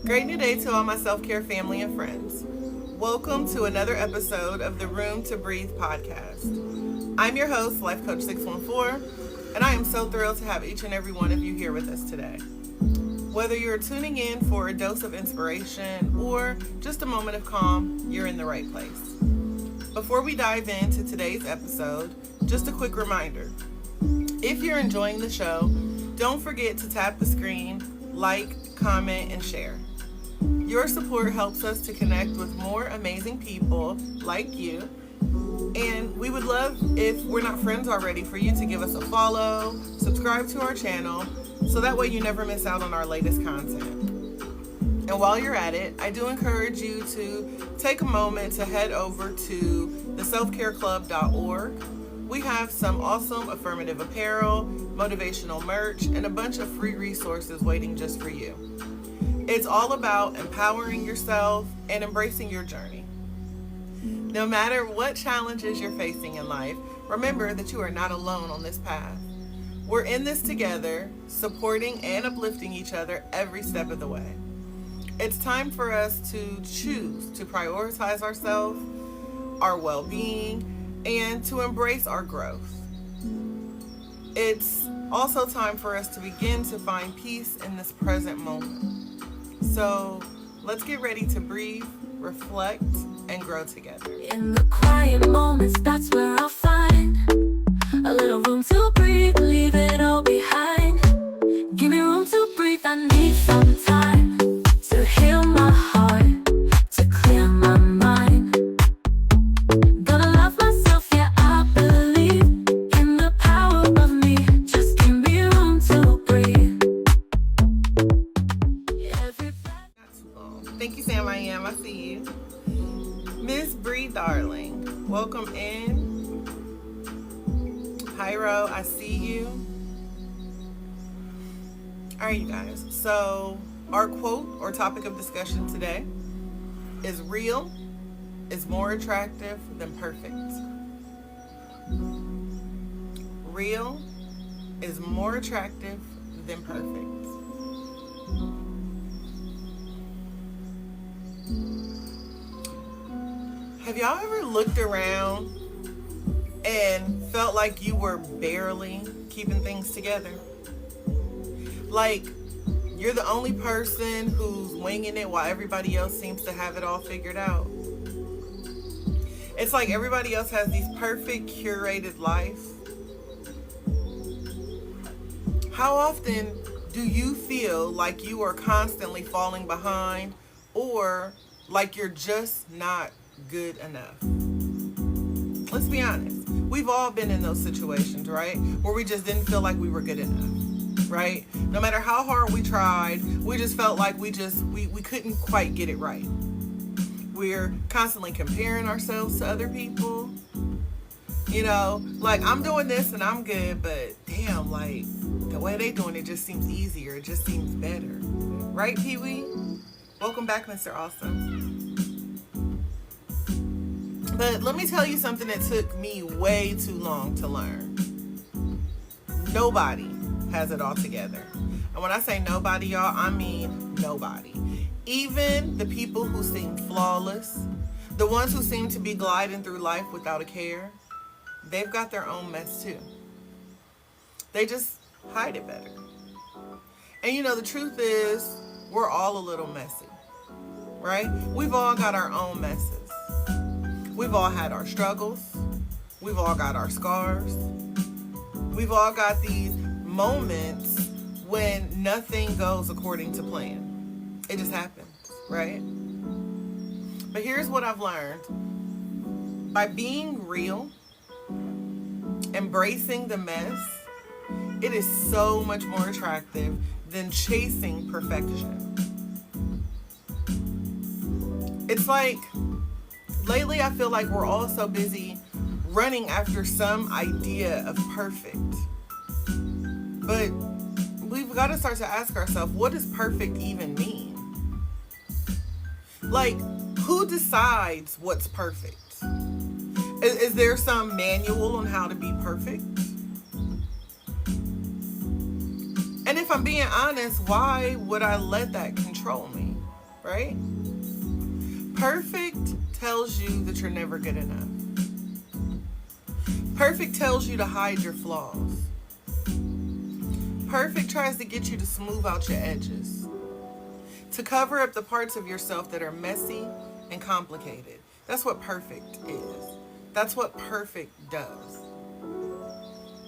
Great new day to all my self-care family and friends. Welcome to another episode of the Room to Breathe podcast. I'm your host, Life Coach 614, and I am so thrilled to have each and every one of you here with us today. Whether you're tuning in for a dose of inspiration or just a moment of calm, you're in the right place. Before we dive into today's episode, just a quick reminder. If you're enjoying the show, don't forget to tap the screen, like, comment, and share. Your support helps us to connect with more amazing people like you. And we would love, if we're not friends already, for you to give us a follow, subscribe to our channel, so that way you never miss out on our latest content. And while you're at it, I do encourage you to take a moment to head over to theselfcareclub.org. We have some awesome affirmative apparel, motivational merch, and a bunch of free resources waiting just for you. It's all about empowering yourself and embracing your journey. No matter what challenges you're facing in life, remember that you are not alone on this path. We're in this together, supporting and uplifting each other every step of the way. It's time for us to choose to prioritize ourselves, our well-being, and to embrace our growth. It's also time for us to begin to find peace in this present moment. So let's get ready to breathe, reflect, and grow together. In the quiet moments, that's where I'll find a little room to breathe, leave it all behind. Give me room to breathe, I need some time to heal my heart, to clear my mind. Gonna love myself, yeah, I believe in the power of me. Just give me room to breathe. Thank you, Sam. I see you. Miss Bree, darling, welcome in. Pyro, I see you. All right, you guys. So our quote or topic of discussion today is real is more attractive than perfect. Real is more attractive than perfect. Have y'all ever looked around and felt like you were barely keeping things together? Like you're the only person who's winging it while everybody else seems to have it all figured out. It's like everybody else has these perfect curated life. How often do you feel like you are constantly falling behind or like you're just not good enough? Let's be honest. We've all been in those situations, right? Where we just didn't feel like we were good enough, right? No matter how hard we tried, we just felt like we couldn't quite get it right. We're constantly comparing ourselves to other people. You know, like I'm doing this and I'm good, but damn, like the way they doing it just seems easier. It just seems better. Right, Pee-wee? Welcome back, Mr. Awesome. But let me tell you something that took me way too long to learn. Nobody has it all together. And when I say nobody, y'all, I mean nobody. Even the people who seem flawless, the ones who seem to be gliding through life without a care, they've got their own mess too. They just hide it better. And you know, the truth is, we're all a little messy, right? We've all got our own messes. We've all had our struggles. We've all got our scars. We've all got these moments when nothing goes according to plan. It just happens, right? But here's what I've learned. By being real, embracing the mess, it is so much more attractive than chasing perfection. It's like, lately I feel like we're all so busy running after some idea of perfect. But we've got to start to ask ourselves, what does perfect even mean? Like, who decides what's perfect? Is there some manual on how to be perfect? And if I'm being honest, why would I let that control me? right? Perfect tells you that you're never good enough. Perfect tells you to hide your flaws. Perfect tries to get you to smooth out your edges, to cover up the parts of yourself that are messy and complicated. That's what perfect is. That's what perfect does.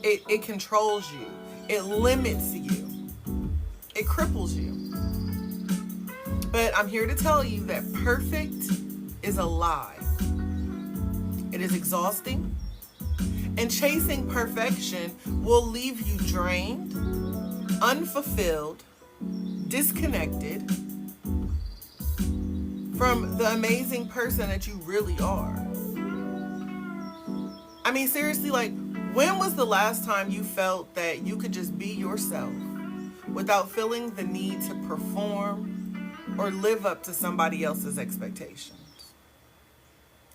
It controls you. It limits you. It cripples you. But I'm here to tell you that perfect is a lie. It is exhausting. And chasing perfection will leave you drained, unfulfilled, disconnected from the amazing person that you really are. I mean, seriously, like, when was the last time you felt that you could just be yourself without feeling the need to perform or live up to somebody else's expectations?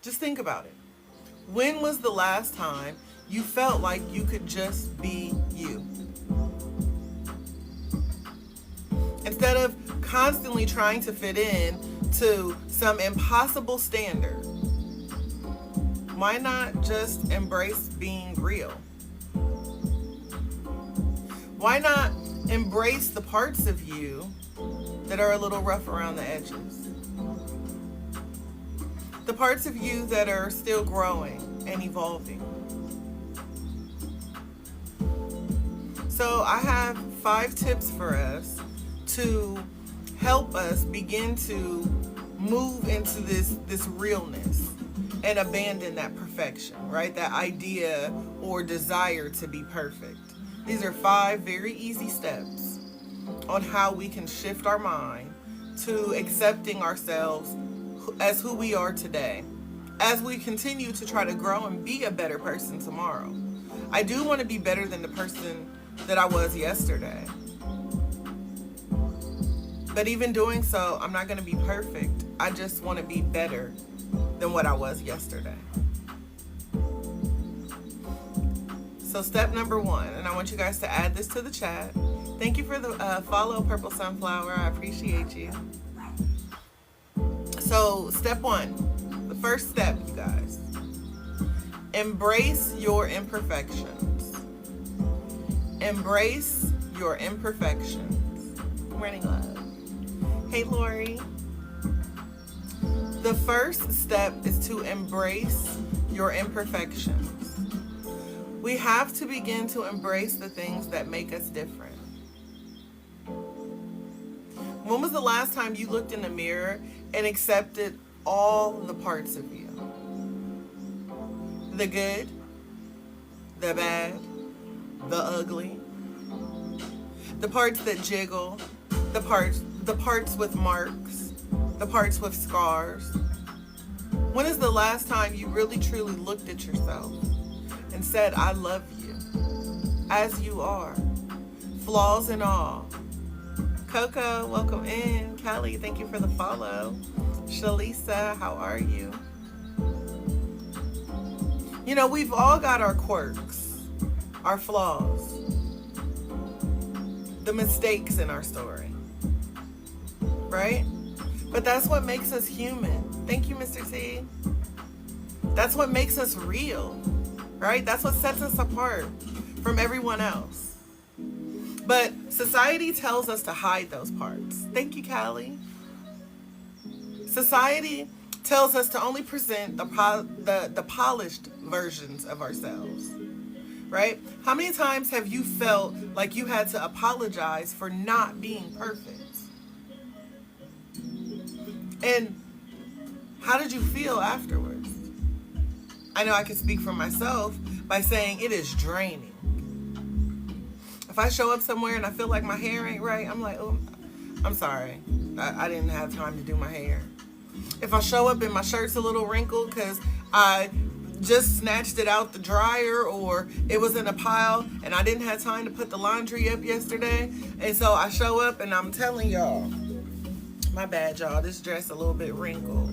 Just think about it. When was the last time you felt like you could just be you? Instead of constantly trying to fit in to some impossible standard, why not just embrace being real? Why not embrace the parts of you that are a little rough around the edges? The parts of you that are still growing and evolving. So I have 5 tips for us to help us begin to move into this realness and abandon that perfection, right? That idea or desire to be perfect. These are 5 very easy steps on how we can shift our mind to accepting ourselves as who we are today, as we continue to try to grow and be a better person tomorrow. I do want to be better than the person that I was yesterday. But even doing so, I'm not going to be perfect. I just want to be better than what I was yesterday. So step number 1, and I want you guys to add this to the chat. Thank you for the follow, Purple Sunflower. I appreciate you. So step 1, the first step, you guys. Embrace your imperfections. Embrace your imperfections. Good morning, love. Hey, Lori. The first step is to embrace your imperfections. We have to begin to embrace the things that make us different. When was the last time you looked in the mirror and accepted all the parts of you? The good, the bad, the ugly, the parts that jiggle, the parts with marks, the parts with scars. When is the last time you really truly looked at yourself and said, I love you as you are, flaws and all? Coco, welcome in. Kelly, thank you for the follow. Shalisa, how are you? You know, we've all got our quirks, our flaws, the mistakes in our story, right? But that's what makes us human. Thank you, Mr. T. That's what makes us real, right? That's what sets us apart from everyone else. But society tells us to hide those parts. Thank you, Callie. Society tells us to only present the polished versions of ourselves, right? How many times have you felt like you had to apologize for not being perfect? And how did you feel afterwards? I know I can speak for myself by saying it is draining. If I show up somewhere and I feel like my hair ain't right, I'm like, oh, I'm sorry. I didn't have time to do my hair. If I show up and my shirt's a little wrinkled because I just snatched it out the dryer or it was in a pile and I didn't have time to put the laundry up yesterday, and so I show up and I'm telling y'all, my bad, y'all, this dress a little bit wrinkled.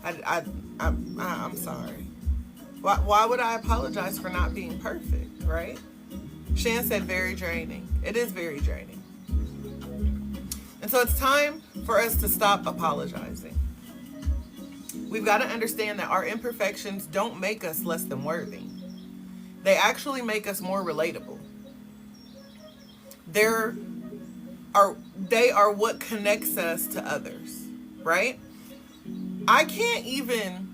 I'm sorry. Why would I apologize for not being perfect, right? Shan said very draining. It is very draining. And so it's time for us to stop apologizing. We've got to understand that our imperfections don't make us less than worthy. They actually make us more relatable. They're they are what connects us to others, right? I can't even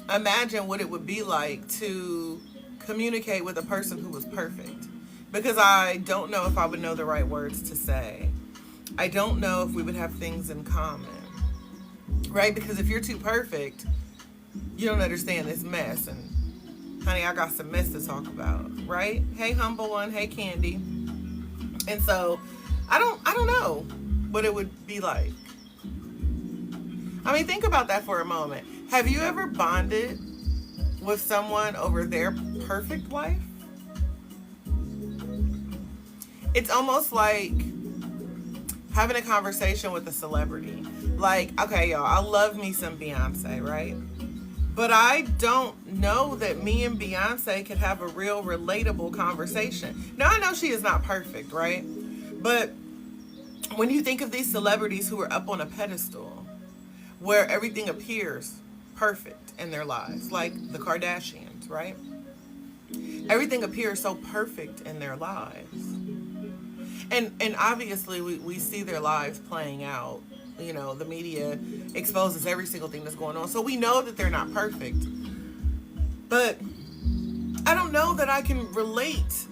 imagine what it would be like to communicate with a person who was perfect, because I don't know if I would know the right words to say. I don't know if we would have things in common, right? Because if you're too perfect, you don't understand this mess. And honey, I got some mess to talk about, right? Hey, humble one. Hey, Candy. And so I don't know what it would be like. I mean, think about that for a moment. Have you ever bonded with someone over their perfect life? It's almost like having a conversation with a celebrity. Like, okay, y'all, I love me some Beyonce, right? But I don't know that me and Beyonce could have a real relatable conversation. Now, I know she is not perfect, right? But when you think of these celebrities who are up on a pedestal where everything appears perfect in their lives, like the Kardashians, right? Everything appears so perfect in their lives. And obviously we see their lives playing out. You know, the media exposes every single thing that's going on. So we know that they're not perfect. But I don't know that I can relate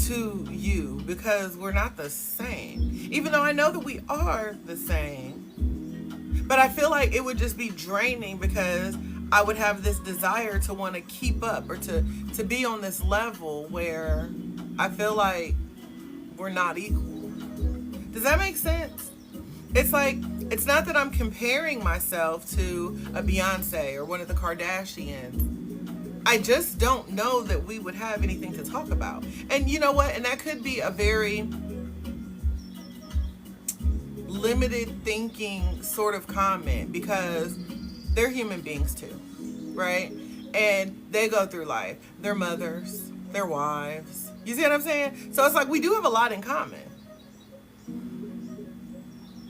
to you because we're not the same. Even though I know that we are the same. But I feel like it would just be draining because I would have this desire to want to keep up or to be on this level where I feel like we're not equal. Does that make sense? It's like, it's not that I'm comparing myself to a Beyonce or one of the Kardashians. I just don't know that we would have anything to talk about. And you know what? And that could be a very limited thinking sort of comment because they're human beings too, right? And they go through life. They're mothers, they're wives. You see what I'm saying? So it's like we do have a lot in common.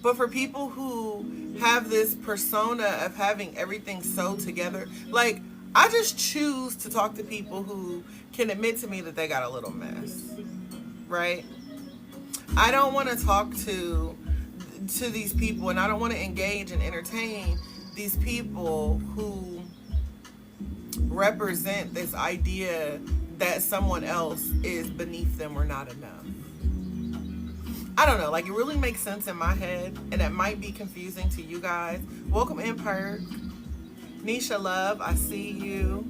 But for people who have this persona of having everything so together, like, I just choose to talk to people who can admit to me that they got a little mess, right? I don't want to talk to these people, and I don't want to engage and entertain these people who represent this idea that someone else is beneath them or not enough. I don't know, like, it really makes sense in my head, and it might be confusing to you guys. Welcome in, Perk. Nisha Love, I see you.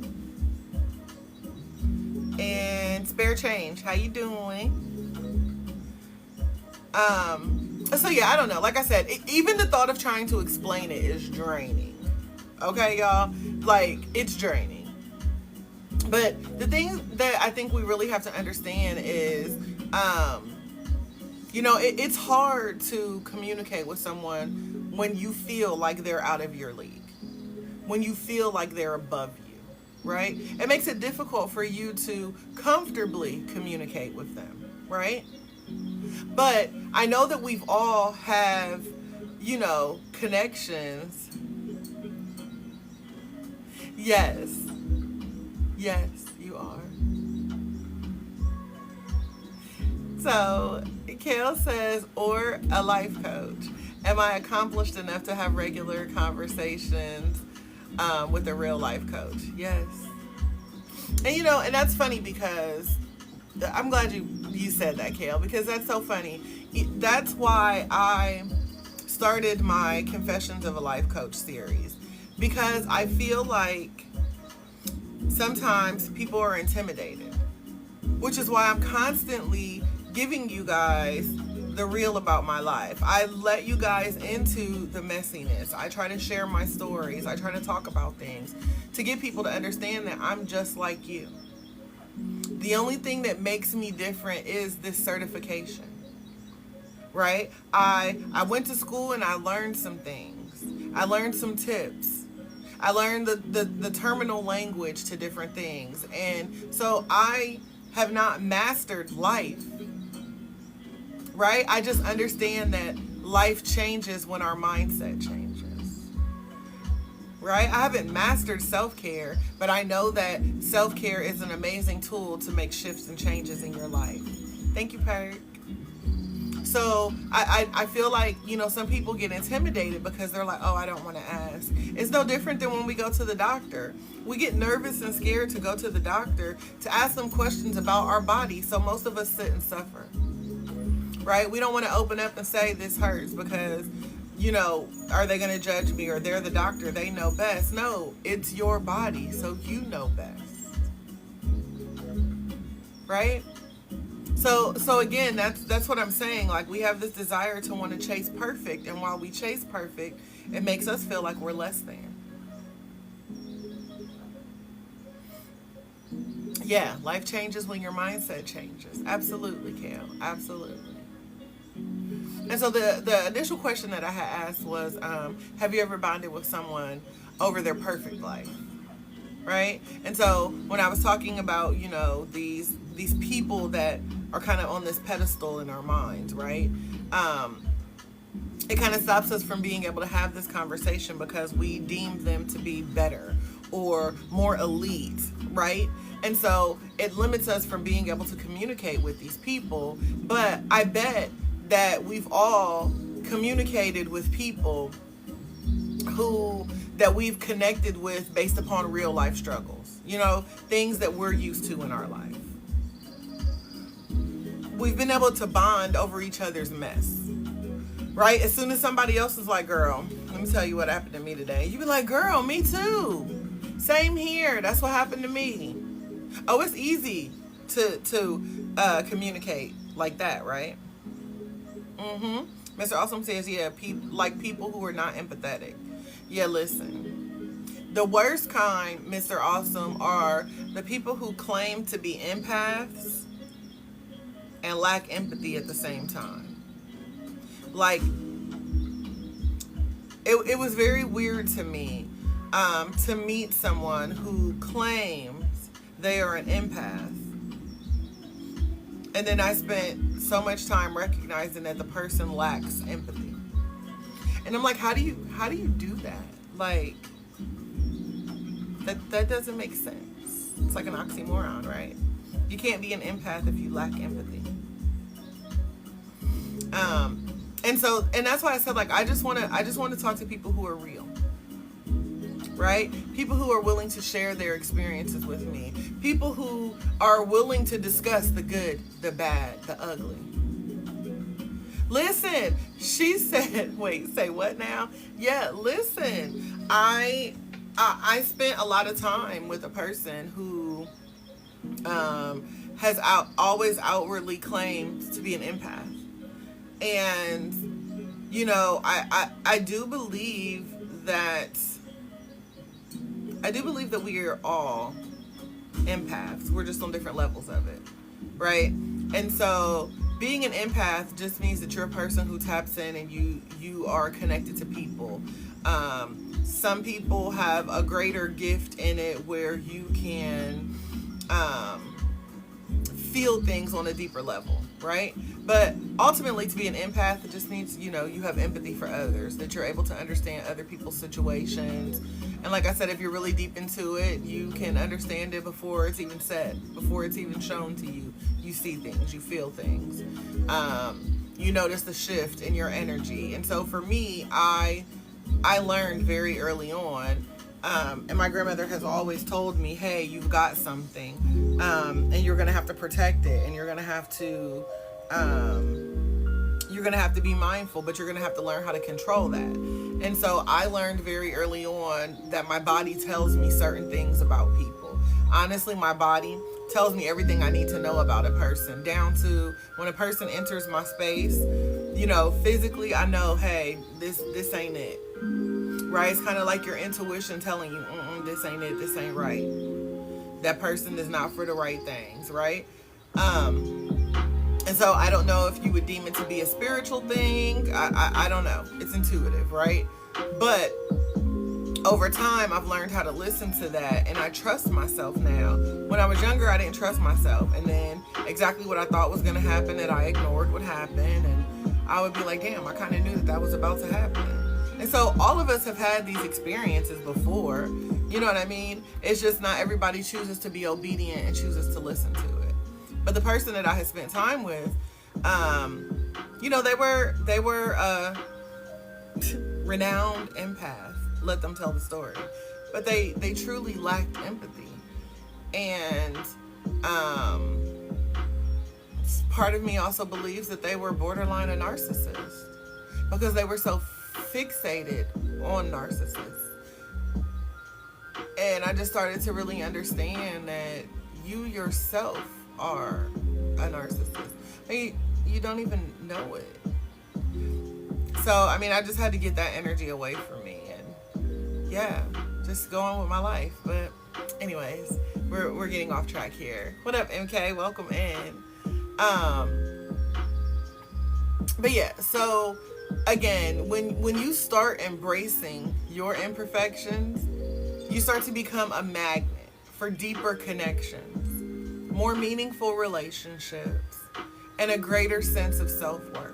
And Spare Change, how you doing? So yeah, I don't know. Like I said, even the thought of trying to explain it is draining. Okay, y'all? Like, it's draining. But the thing that I think we really have to understand is, you know, it's hard to communicate with someone when you feel like they're out of your league, when you feel like they're above you, right? It makes it difficult for you to comfortably communicate with them, right? But I know that we've all have, you know, connections. Yes. Yes, you are. So, Kale says, or a life coach. Am I accomplished enough to have regular conversations with a real life coach? Yes. And, you know, and that's funny because I'm glad you said that, Kale, because that's so funny. That's why I started my Confessions of a Life Coach series, because I feel like sometimes people are intimidated, which is why I'm constantly giving you guys the real about my life. I let you guys into the messiness. I try to share my stories. I try to talk about things to get people to understand that I'm just like you. The only thing that makes me different is this certification, right? I went to school and I learned some things. I learned some tips. I learned the terminal language to different things. And so I have not mastered life, right? I just understand that life changes when our mindset changes. Right? I haven't mastered self-care, but I know that self-care is an amazing tool to make shifts and changes in your life. Thank you, Perk. So I feel like, some people get intimidated because they're like, oh, I don't want to ask. It's no different than when we go to the doctor. We get nervous and scared to go to the doctor to ask them questions about our body. So most of us sit and suffer, right? We don't want to open up and say this hurts because, are they going to judge me, or they're the doctor, they know best. No, it's your body, so you know best, right? So again, that's what I'm saying. Like, we have this desire to want to chase perfect, and while we chase perfect, it makes us feel like we're less than. Yeah, life changes when your mindset changes. Absolutely, Kale. Absolutely. And so the initial question that I had asked was, have you ever bonded with someone over their perfect life? Right? And so when I was talking about, these people that are kind of on this pedestal in our minds, right? It kind of stops us from being able to have this conversation because we deem them to be better or more elite, right? And so it limits us from being able to communicate with these people. But I bet that we've all communicated with people that we've connected with based upon real life struggles, things that we're used to in our life. We've been able to bond over each other's mess, right? As soon as somebody else is like, girl, let me tell you what happened to me today, you be like, girl, me too. Same here. That's what happened to me. Oh, it's easy to communicate like that, right? Mr. Awesome says, yeah, people who are not empathetic. Yeah, listen. The worst kind, Mr. Awesome, are the people who claim to be empaths and lack empathy at the same time. Like, it was very weird to me to meet someone who claims they are an empath. And then I spent so much time recognizing that the person lacks empathy. And I'm like, how do you do that? Like, that doesn't make sense. It's like an oxymoron, right? You can't be an empath if you lack empathy. And that's why I said, like, I just want to talk to people who are real. Right? People who are willing to share their experiences with me. People who are willing to discuss the good, the bad, the ugly. Listen, she said, wait, say what now? Yeah, listen, I spent a lot of time with a person who has always outwardly claimed to be an empath. And, I do believe that we are all empaths. We're just on different levels of it, right? And so being an empath just means that you're a person who taps in and you are connected to people. Some people have a greater gift in it where you can feel things on a deeper level, right? But ultimately, to be an empath, it just means, you have empathy for others, that you're able to understand other people's situations. And like I said, if you're really deep into it, you can understand it before it's even said, before it's even shown to you. You see things, you feel things. You notice the shift in your energy. And so for me, I learned very early on, and my grandmother has always told me, hey, you've got something, and you're going to have to protect it, and you're going to have to be mindful, but you're going to have to learn how to control that. And so I learned very early on that my body tells me certain things about people. Honestly, my body tells me everything I need to know about a person, down to when a person enters my space, physically I know, hey, this ain't it, right? It's kind of like your intuition telling you, this ain't it, this ain't right. That person is not for the right things, right? And so I don't know if you would deem it to be a spiritual thing. I don't know. It's intuitive, right? But over time, I've learned how to listen to that, and I trust myself now. When I was younger, I didn't trust myself, and then exactly what I thought was going to happen that I ignored would happen, and I would be like, damn, I kind of knew that was about to happen. And so all of us have had these experiences before. You know what I mean? It's just not everybody chooses to be obedient and chooses to listen to it. But the person that I had spent time with, they were renowned empath. Let them tell the story. But they truly lacked empathy. And part of me also believes that they were borderline a narcissist because they were so fixated on narcissists. And I just started to really understand that you yourself are a narcissist. You don't even know it. So, I just had to get that energy away from me and just go on with my life. But anyways, we're getting off track here. What up, MK? Welcome in. But yeah, so again, when you start embracing your imperfections, you start to become a magnet for deeper connections, more meaningful relationships, and a greater sense of self-worth.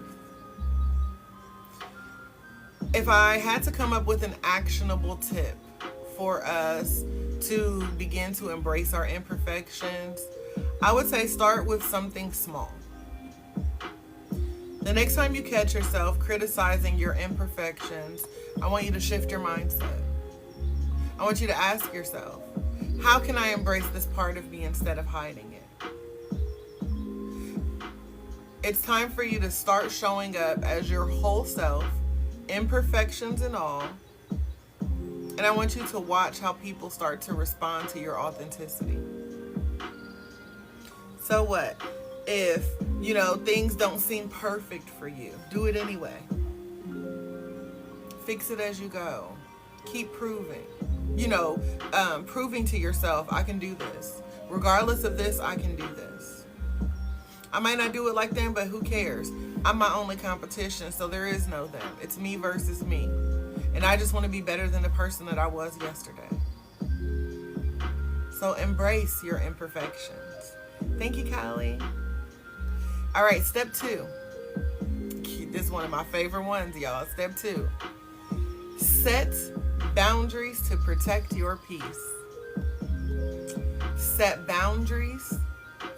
If I had to come up with an actionable tip for us to begin to embrace our imperfections, I would say start with something small. The next time you catch yourself criticizing your imperfections, I want you to shift your mindset. I want you to ask yourself, how can I embrace this part of me instead of hiding it? It's time for you to start showing up as your whole self, imperfections and all. And I want you to watch how people start to respond to your authenticity. So what? If, things don't seem perfect for you, do it anyway. Fix it as you go. Keep proving. Proving to yourself, I can do this. Regardless of this, I can do this. I might not do it like them, but who cares? I'm my only competition, so there is no them. It's me versus me. And I just want to be better than the person that I was yesterday. So embrace your imperfections. Thank you, Kylie. All right, step 2. This is one of my favorite ones, y'all. Step 2. Set boundaries to protect your peace. Set boundaries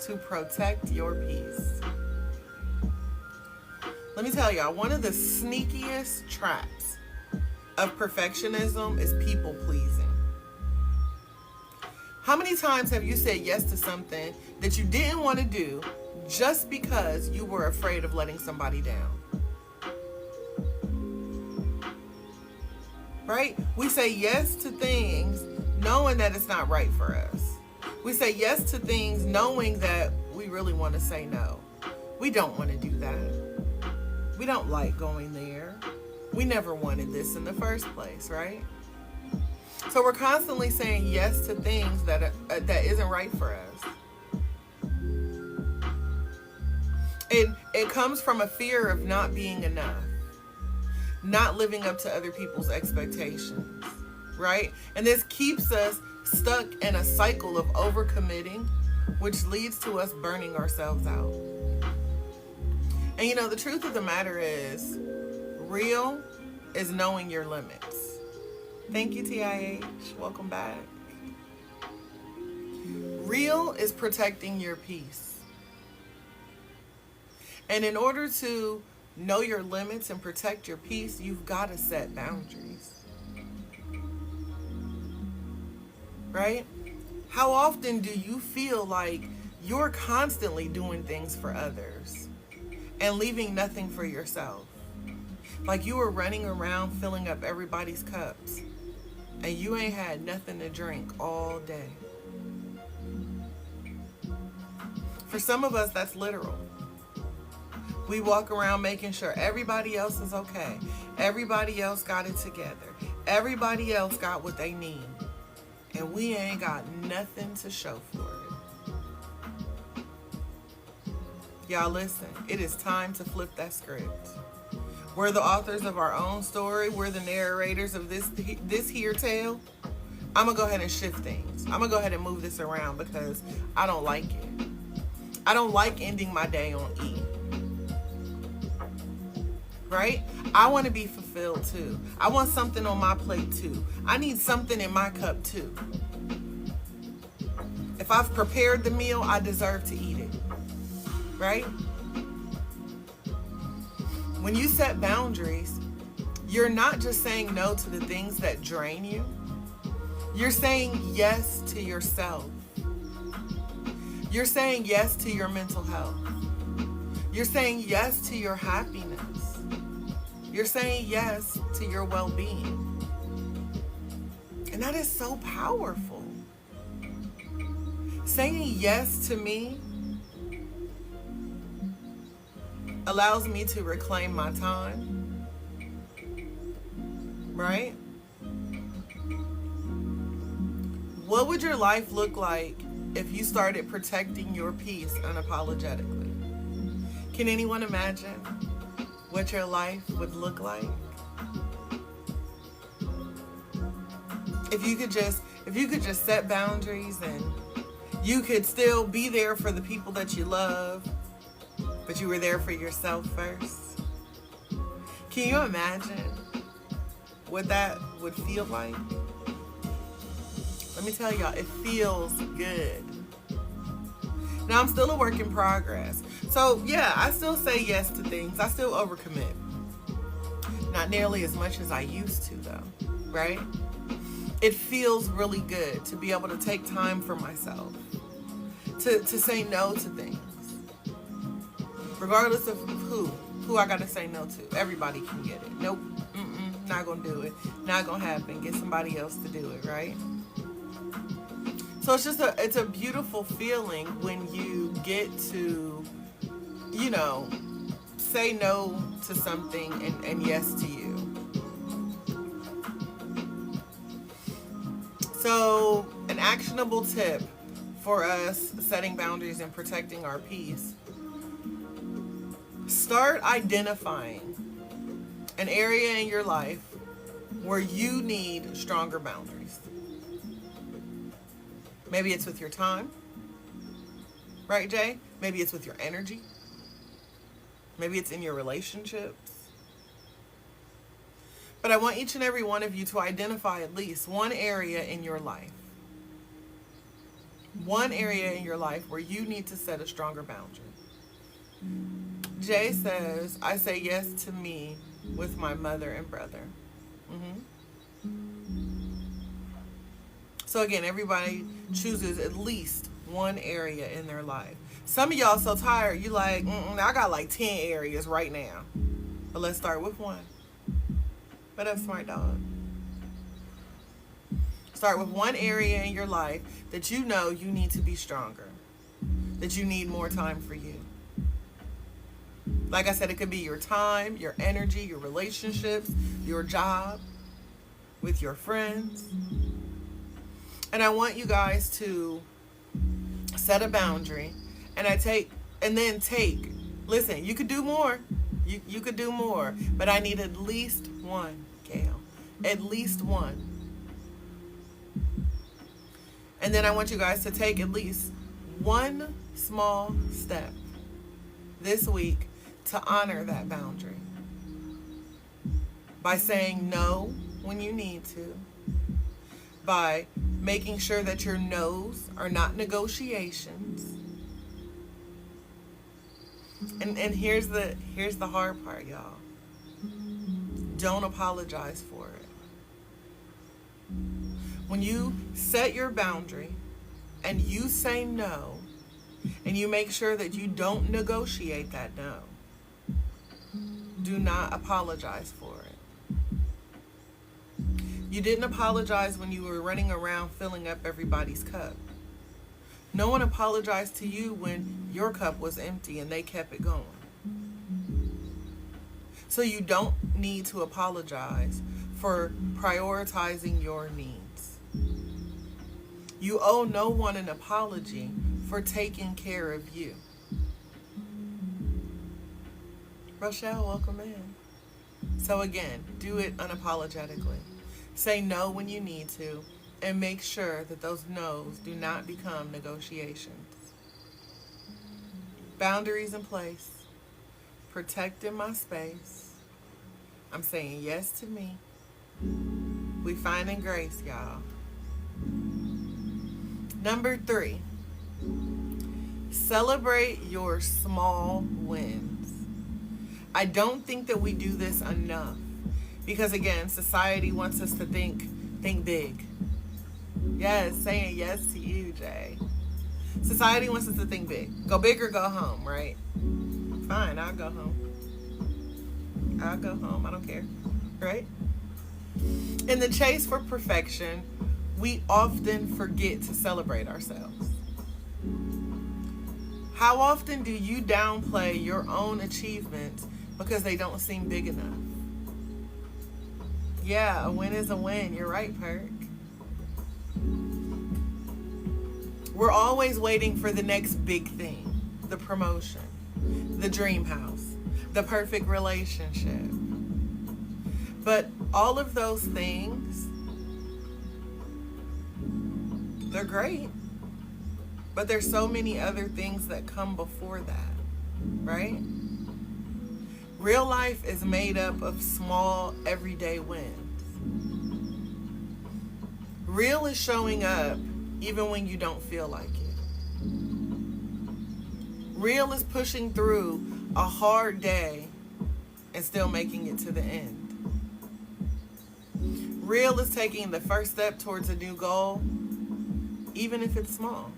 to protect your peace. Let me tell y'all, one of the sneakiest traps of perfectionism is people pleasing. How many times have you said yes to something that you didn't want to do just because you were afraid of letting somebody down? Right? We say yes to things knowing that it's not right for us. We say yes to things knowing that we really want to say no. We don't want to do that. We don't like going there. We never wanted this in the first place, right? So we're constantly saying yes to things that isn't right for us. It comes from a fear of not being enough, not living up to other people's expectations, right? And this keeps us stuck in a cycle of overcommitting, which leads to us burning ourselves out. And the truth of the matter is, real is knowing your limits. Thank you, TIH. Welcome back. Real is protecting your peace. And in order to know your limits and protect your peace, you've got to set boundaries. Right? How often do you feel like you're constantly doing things for others and leaving nothing for yourself? Like you were running around filling up everybody's cups and you ain't had nothing to drink all day. For some of us, that's literal. We walk around making sure everybody else is okay. Everybody else got it together. Everybody else got what they need. And we ain't got nothing to show for it. Y'all listen, it is time to flip that script. We're the authors of our own story. We're the narrators of this here tale. I'm going to go ahead and shift things. I'm going to go ahead and move this around because I don't like it. I don't like ending my day on E. right? I want to be fulfilled too. I want something on my plate too. I need something in my cup too. If I've prepared the meal, I deserve to eat it, right? When you set boundaries, you're not just saying no to the things that drain you. You're saying yes to yourself. You're saying yes to your mental health. You're saying yes to your happiness. You're saying yes to your well-being. And that is so powerful. Saying yes to me allows me to reclaim my time, right? What would your life look like if you started protecting your peace unapologetically? Can anyone imagine what your life would look like? If you could just set boundaries and you could still be there for the people that you love, but you were there for yourself first. Can you imagine what that would feel like? Let me tell y'all, it feels good. Now, I'm still a work in progress. So, yeah, I still say yes to things. I still overcommit. Not nearly as much as I used to, though, right? It feels really good to be able to take time for myself, to say no to things. Regardless of who I got to say no to. Everybody can get it. Nope, not going to do it. Not going to happen. Get somebody else to do it, right? So it's a beautiful feeling when you get to, say no to something and yes to you. So an actionable tip for us setting boundaries and protecting our peace. Start identifying an area in your life where you need stronger boundaries. Maybe it's with your time, right, Jay? Maybe it's with your energy. Maybe it's in your relationships. But I want each and every one of you to identify at least one area in your life. One area in your life where you need to set a stronger boundary. Jay says, I say yes to me with my mother and brother. So again, everybody chooses at least one area in their life. Some of y'all so tired, you like, I got like 10 areas right now. But let's start with one. What up, smart dog? Start with one area in your life that you know you need to be stronger. That you need more time for you. Like I said, it could be your time, your energy, your relationships, your job, with your friends. And I want you guys to set a boundary and listen, you could do more. You could do more, but I need at least one, Gail. At least one. And then I want you guys to take at least one small step this week to honor that boundary. By saying no when you need to. By making sure that your no's are not negotiations. And here's the hard part, y'all. Don't apologize for it. When you set your boundary and you say no, and you make sure that you don't negotiate that no, do not apologize for it. You didn't apologize when you were running around filling up everybody's cup. No one apologized to you when your cup was empty and they kept it going. So you don't need to apologize for prioritizing your needs. You owe no one an apology for taking care of you. Rochelle, welcome in. So again, do it unapologetically. Say no when you need to, and make sure that those no's do not become negotiations. Boundaries in place. Protecting my space. I'm saying yes to me. We finding grace, y'all. Number 3, celebrate your small wins. I don't think that we do this enough because, again, society wants us to think big. Yes, saying yes to you, Jay. Society wants us to think big. Go big or go home, right? Fine, I'll go home. I don't care, right? In the chase for perfection, we often forget to celebrate ourselves. How often do you downplay your own achievements because they don't seem big enough? Yeah, a win is a win. You're right, Perk. We're always waiting for the next big thing, the promotion, the dream house, the perfect relationship. But all of those things, they're great. But there's so many other things that come before that, right? Real life is made up of small, everyday wins. Real is showing up even when you don't feel like it. Real is pushing through a hard day and still making it to the end. Real is taking the first step towards a new goal, even if it's small.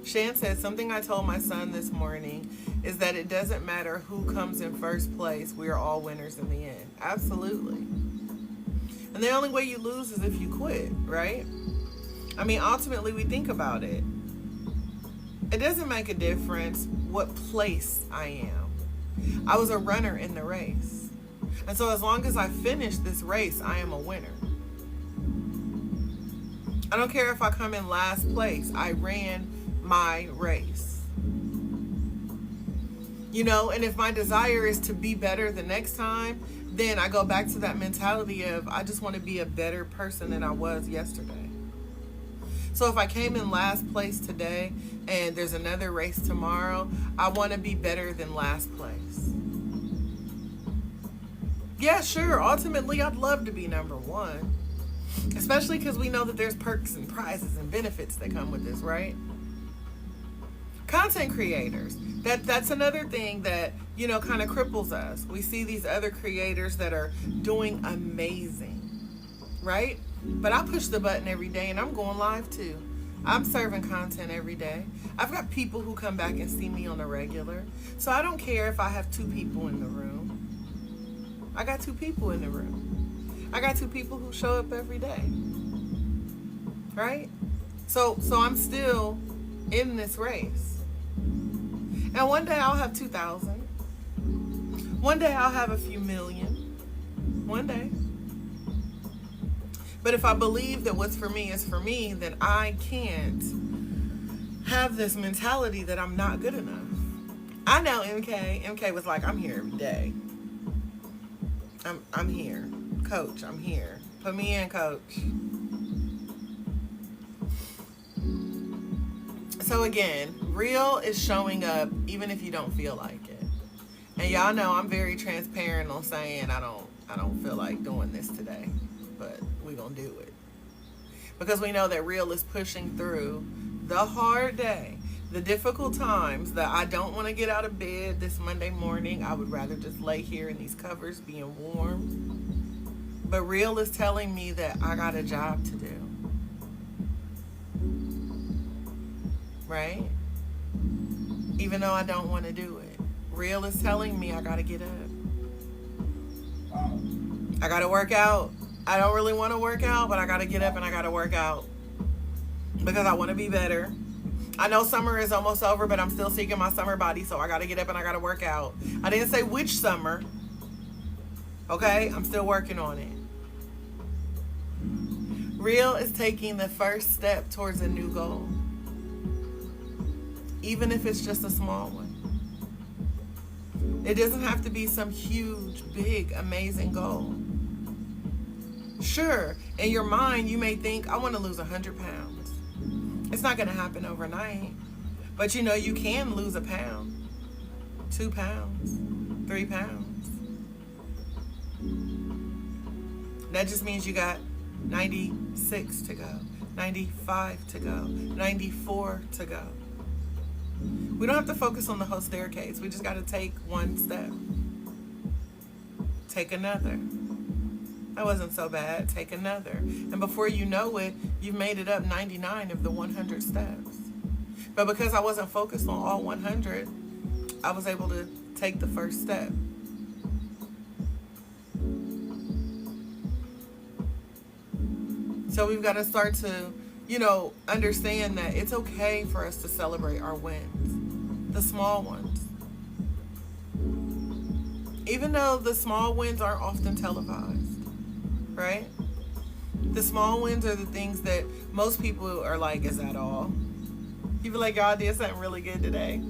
Shan said, something I told my son this morning is that it doesn't matter who comes in first place, we are all winners in the end. Absolutely. And the only way you lose is if you quit, right? I mean, ultimately, we think about it. It doesn't make a difference what place I am. I was a runner in the race. And so as long as I finish this race, I am a winner. I don't care if I come in last place. I ran my race. You know, and if my desire is to be better the next time, then I go back to that mentality of I just want to be a better person than I was yesterday. So if I came in last place today and there's another race tomorrow, I want to be better than last place. Yeah, sure. Ultimately, I'd love to be number one, especially because we know that there's perks and prizes and benefits that come with this, right? Content creators. That's another thing that, you know, kind of cripples us. We see these other creators that are doing amazing, right? But I push the button every day and I'm going live too. I'm serving content every day. I've got people who come back and see me on a regular. So I don't care if I have 2 people in the room. I got 2 people in the room. I got 2 people who show up every day, right? So I'm still in this race. And one day I'll have 2,000. One day I'll have a few million. One day. But if I believe that what's for me is for me, then I can't have this mentality that I'm not good enough. I know MK. MK was like, I'm here every day. I'm here. Coach, I'm here. Put me in, coach. So again, real is showing up even if you don't feel like it. And y'all know I'm very transparent on saying I don't feel like doing this today, but we're gonna do it. Because we know that real is pushing through the hard day, the difficult times that I don't want to get out of bed this Monday morning. I would rather just lay here in these covers being warm. But real is telling me that I got a job to do. Right? Even though I don't want to do it. Real is telling me I got to get up. I got to work out. I don't really want to work out, but I got to get up and I got to work out. Because I want to be better. I know summer is almost over, but I'm still seeking my summer body, so I got to get up and I got to work out. I didn't say which summer. Okay? I'm still working on it. Real is taking the first step towards a new goal. Even if it's just a small one. It doesn't have to be some huge, big, amazing goal. Sure, in your mind, you may think, I want to lose 100 pounds. It's not going to happen overnight. But you know, you can lose a pound, 2 pounds, 3 pounds. That just means you got 96 to go, 95 to go, 94 to go. We don't have to focus on the whole staircase. We just got to take one step. Take another. That wasn't so bad. Take another. And before you know it, you've made it up 99 of the 100 steps. But because I wasn't focused on all 100, I was able to take the first step. So we've got to start to, understand that it's okay for us to celebrate our wins, the small ones. Even though the small wins aren't often televised, right? The small wins are the things that most people are like, is that all? You be like, y'all did something really good today.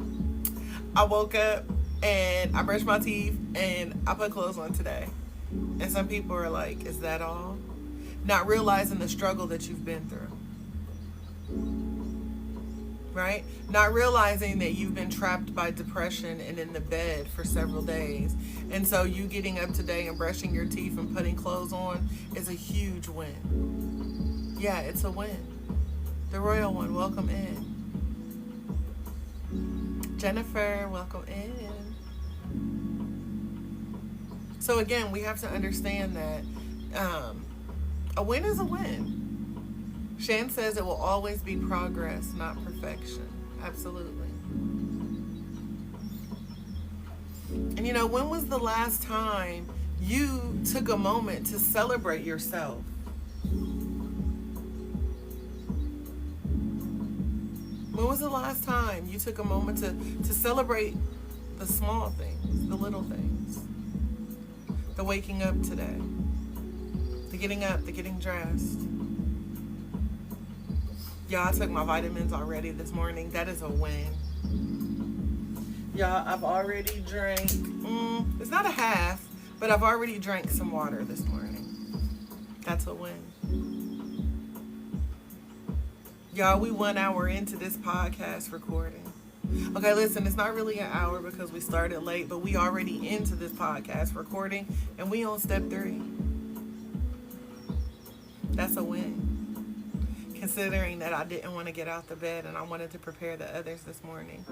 I woke up and I brushed my teeth and I put clothes on today. And some people are like, is that all? Not realizing the struggle that you've been through. Right? Not realizing that you've been trapped by depression and in the bed for several days. And so you getting up today and brushing your teeth and putting clothes on is a huge win. Yeah, it's a win. The royal one, welcome in. Jennifer, welcome in. So again, we have to understand that a win is a win. Shan says it will always be progress, not perfection. Absolutely. And when was the last time you took a moment to celebrate yourself? When was the last time you took a moment to celebrate the small things, the little things? The waking up today, the getting up, the getting dressed. Y'all, I took my vitamins already this morning. That is a win. Y'all, I've already drank, it's not a half, but I've already drank some water this morning. That's a win. Y'all, we 1 hour into this podcast recording. Okay, listen, it's not really an hour because we started late, but we already into this podcast recording, and we on step 3. That's a win. Considering that I didn't want to get out the bed and I wanted to prepare the others this morning.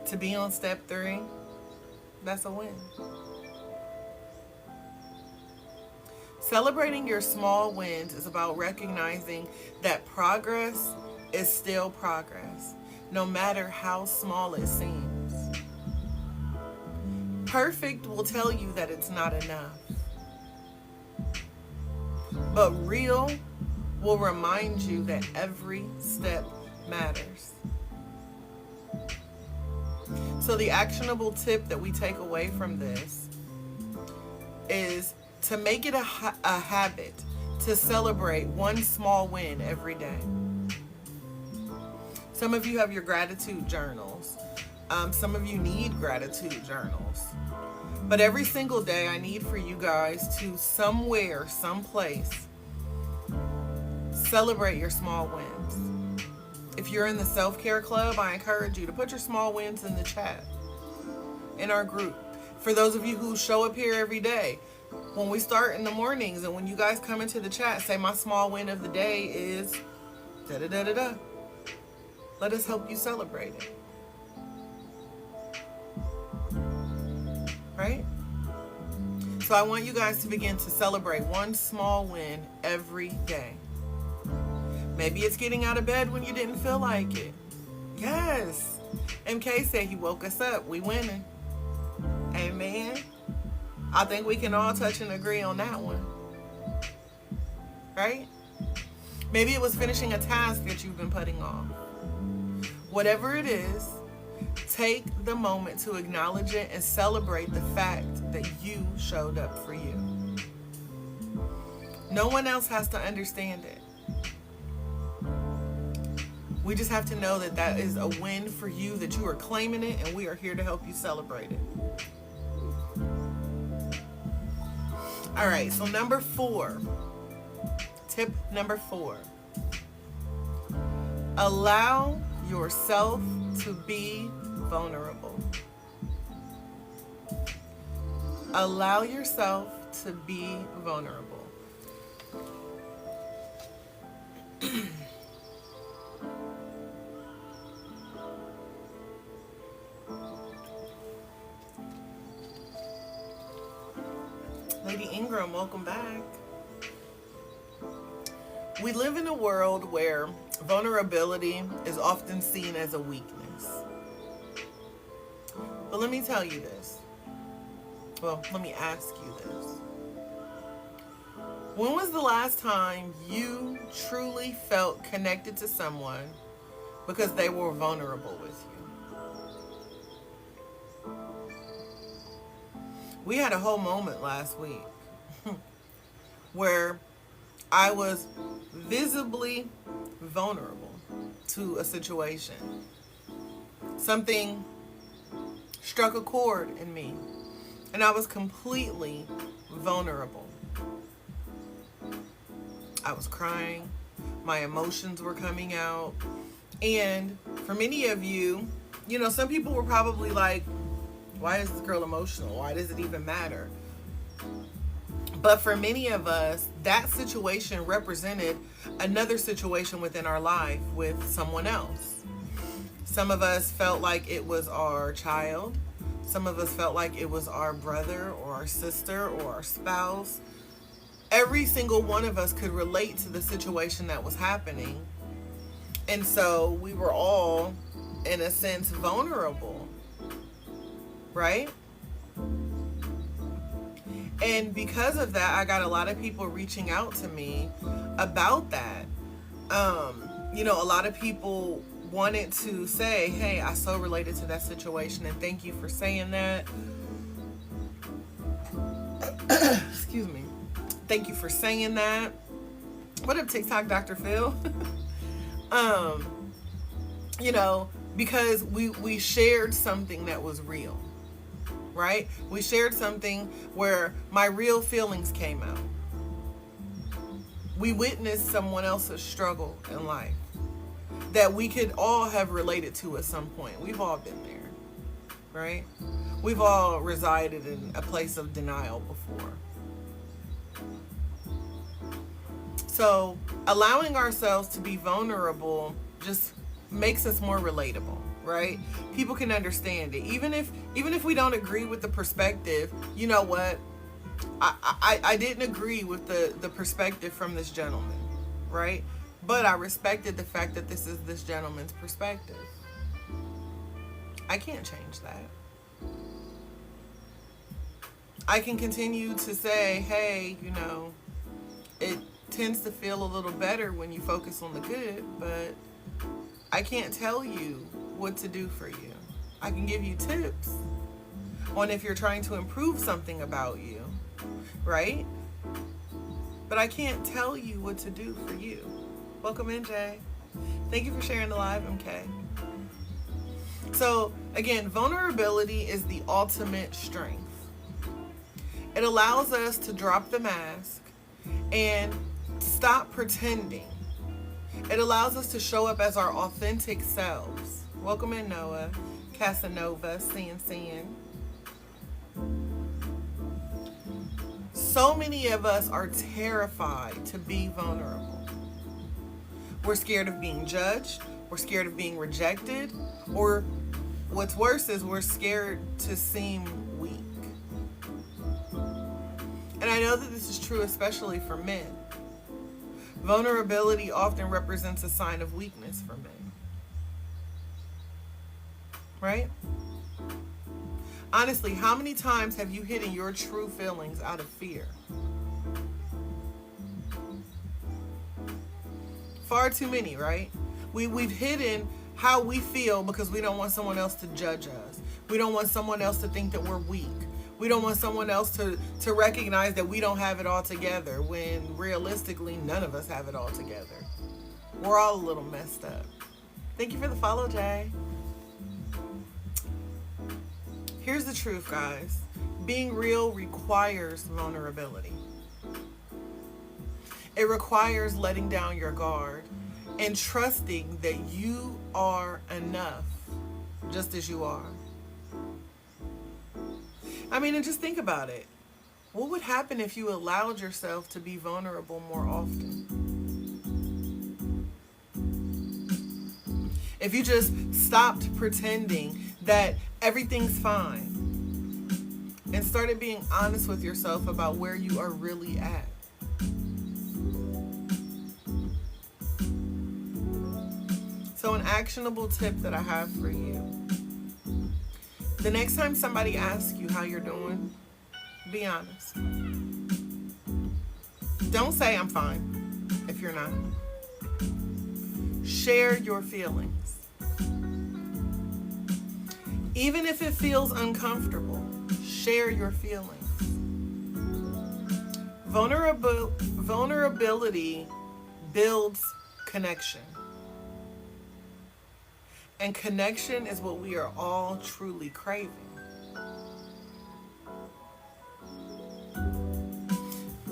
To be on step 3, that's a win. Celebrating your small wins is about recognizing that progress is still progress, no matter how small it seems. Perfect will tell you that it's not enough. But real will remind you that every step matters. So the actionable tip that we take away from this is to make it a habit to celebrate one small win every day. Some of you have your gratitude journals. Some of you need gratitude journals. But every single day I need for you guys to somewhere, someplace, celebrate your small wins. If you're in the self-care club, I encourage you to put your small wins in the chat, in our group. For those of you who show up here every day, when we start in the mornings and when you guys come into the chat, say my small win of the day is da-da-da-da-da. Let us help you celebrate it. Right? So I want you guys to begin to celebrate one small win every day. Maybe it's getting out of bed when you didn't feel like it. Yes. MK said he woke us up. We winning. Amen. I think we can all touch and agree on that one. Right? Maybe it was finishing a task that you've been putting off. Whatever it is, take the moment to acknowledge it and celebrate the fact that you showed up for you. No one else has to understand it. We just have to know that that is a win for you, that you are claiming it, and we are here to help you celebrate it. All right, so number 4. Tip number 4. Allow yourself to be vulnerable. Allow yourself to be vulnerable. Lady Ingram, welcome back. We live in a world where vulnerability is often seen as a weakness. But let me tell you this. Well, let me ask you this. When was the last time you truly felt connected to someone because they were vulnerable with you? We had a whole moment last week where I was visibly vulnerable to a situation. Something struck a chord in me, and I was completely vulnerable. I was crying, my emotions were coming out, and for many of you, some people were probably like, why is this girl emotional? Why does it even matter? But for many of us, that situation represented another situation within our life with someone else. Some of us felt like it was our child. Some of us felt like it was our brother or our sister or our spouse. Every single one of us could relate to the situation that was happening. And so we were all, in a sense, vulnerable, right? And because of that, I got a lot of people reaching out to me about that. A lot of people wanted to say, hey, I so related to that situation, and thank you for saying that. Excuse me. Thank you for saying that. What up, TikTok Dr. Phil? Because we shared something that was real. Right? We shared something where my real feelings came out. We witnessed someone else's struggle in life that we could all have related to at some point. We've all been there, right? We've all resided in a place of denial before. So allowing ourselves to be vulnerable just makes us more relatable. Right? People can understand it. Even if we don't agree with the perspective, you know what? I didn't agree with the perspective from this gentleman, right? But I respected the fact that this is this gentleman's perspective. I can't change that. I can continue to say, hey, it tends to feel a little better when you focus on the good, but I can't tell you what to do for you. I can give you tips on if you're trying to improve something about you, right? But I can't tell you what to do for you. Welcome in, Jay. Thank you for sharing the live, MK. So again, vulnerability is the ultimate strength. It allows us to drop the mask and stop pretending. It allows us to show up as our authentic selves. Welcome in, Noah, Casanova, Seeing. So many of us are terrified to be vulnerable. We're scared of being judged. We're scared of being rejected. Or what's worse is we're scared to seem weak. And I know that this is true especially for men. Vulnerability often represents a sign of weakness for men. Right? Honestly, how many times have you hidden your true feelings out of fear? Far too many, right? We've hidden how we feel because we don't want someone else to judge us. We don't want someone else to think that we're weak. We don't want someone else to recognize that we don't have it all together, when realistically, none of us have it all together. We're all a little messed up. Thank you for the follow, Jay. Here's the truth, guys. Being real requires vulnerability. It requires letting down your guard and trusting that you are enough just as you are. I mean, and just think about it. What would happen if you allowed yourself to be vulnerable more often? If you just stopped pretending that everything's fine and started being honest with yourself about where you are really at. So an actionable tip that I have for you. The next time somebody asks you how you're doing, be honest. Don't say I'm fine if you're not. Share your feelings. Even if it feels uncomfortable, share your feelings. Vulnerability builds connection. And connection is what we are all truly craving.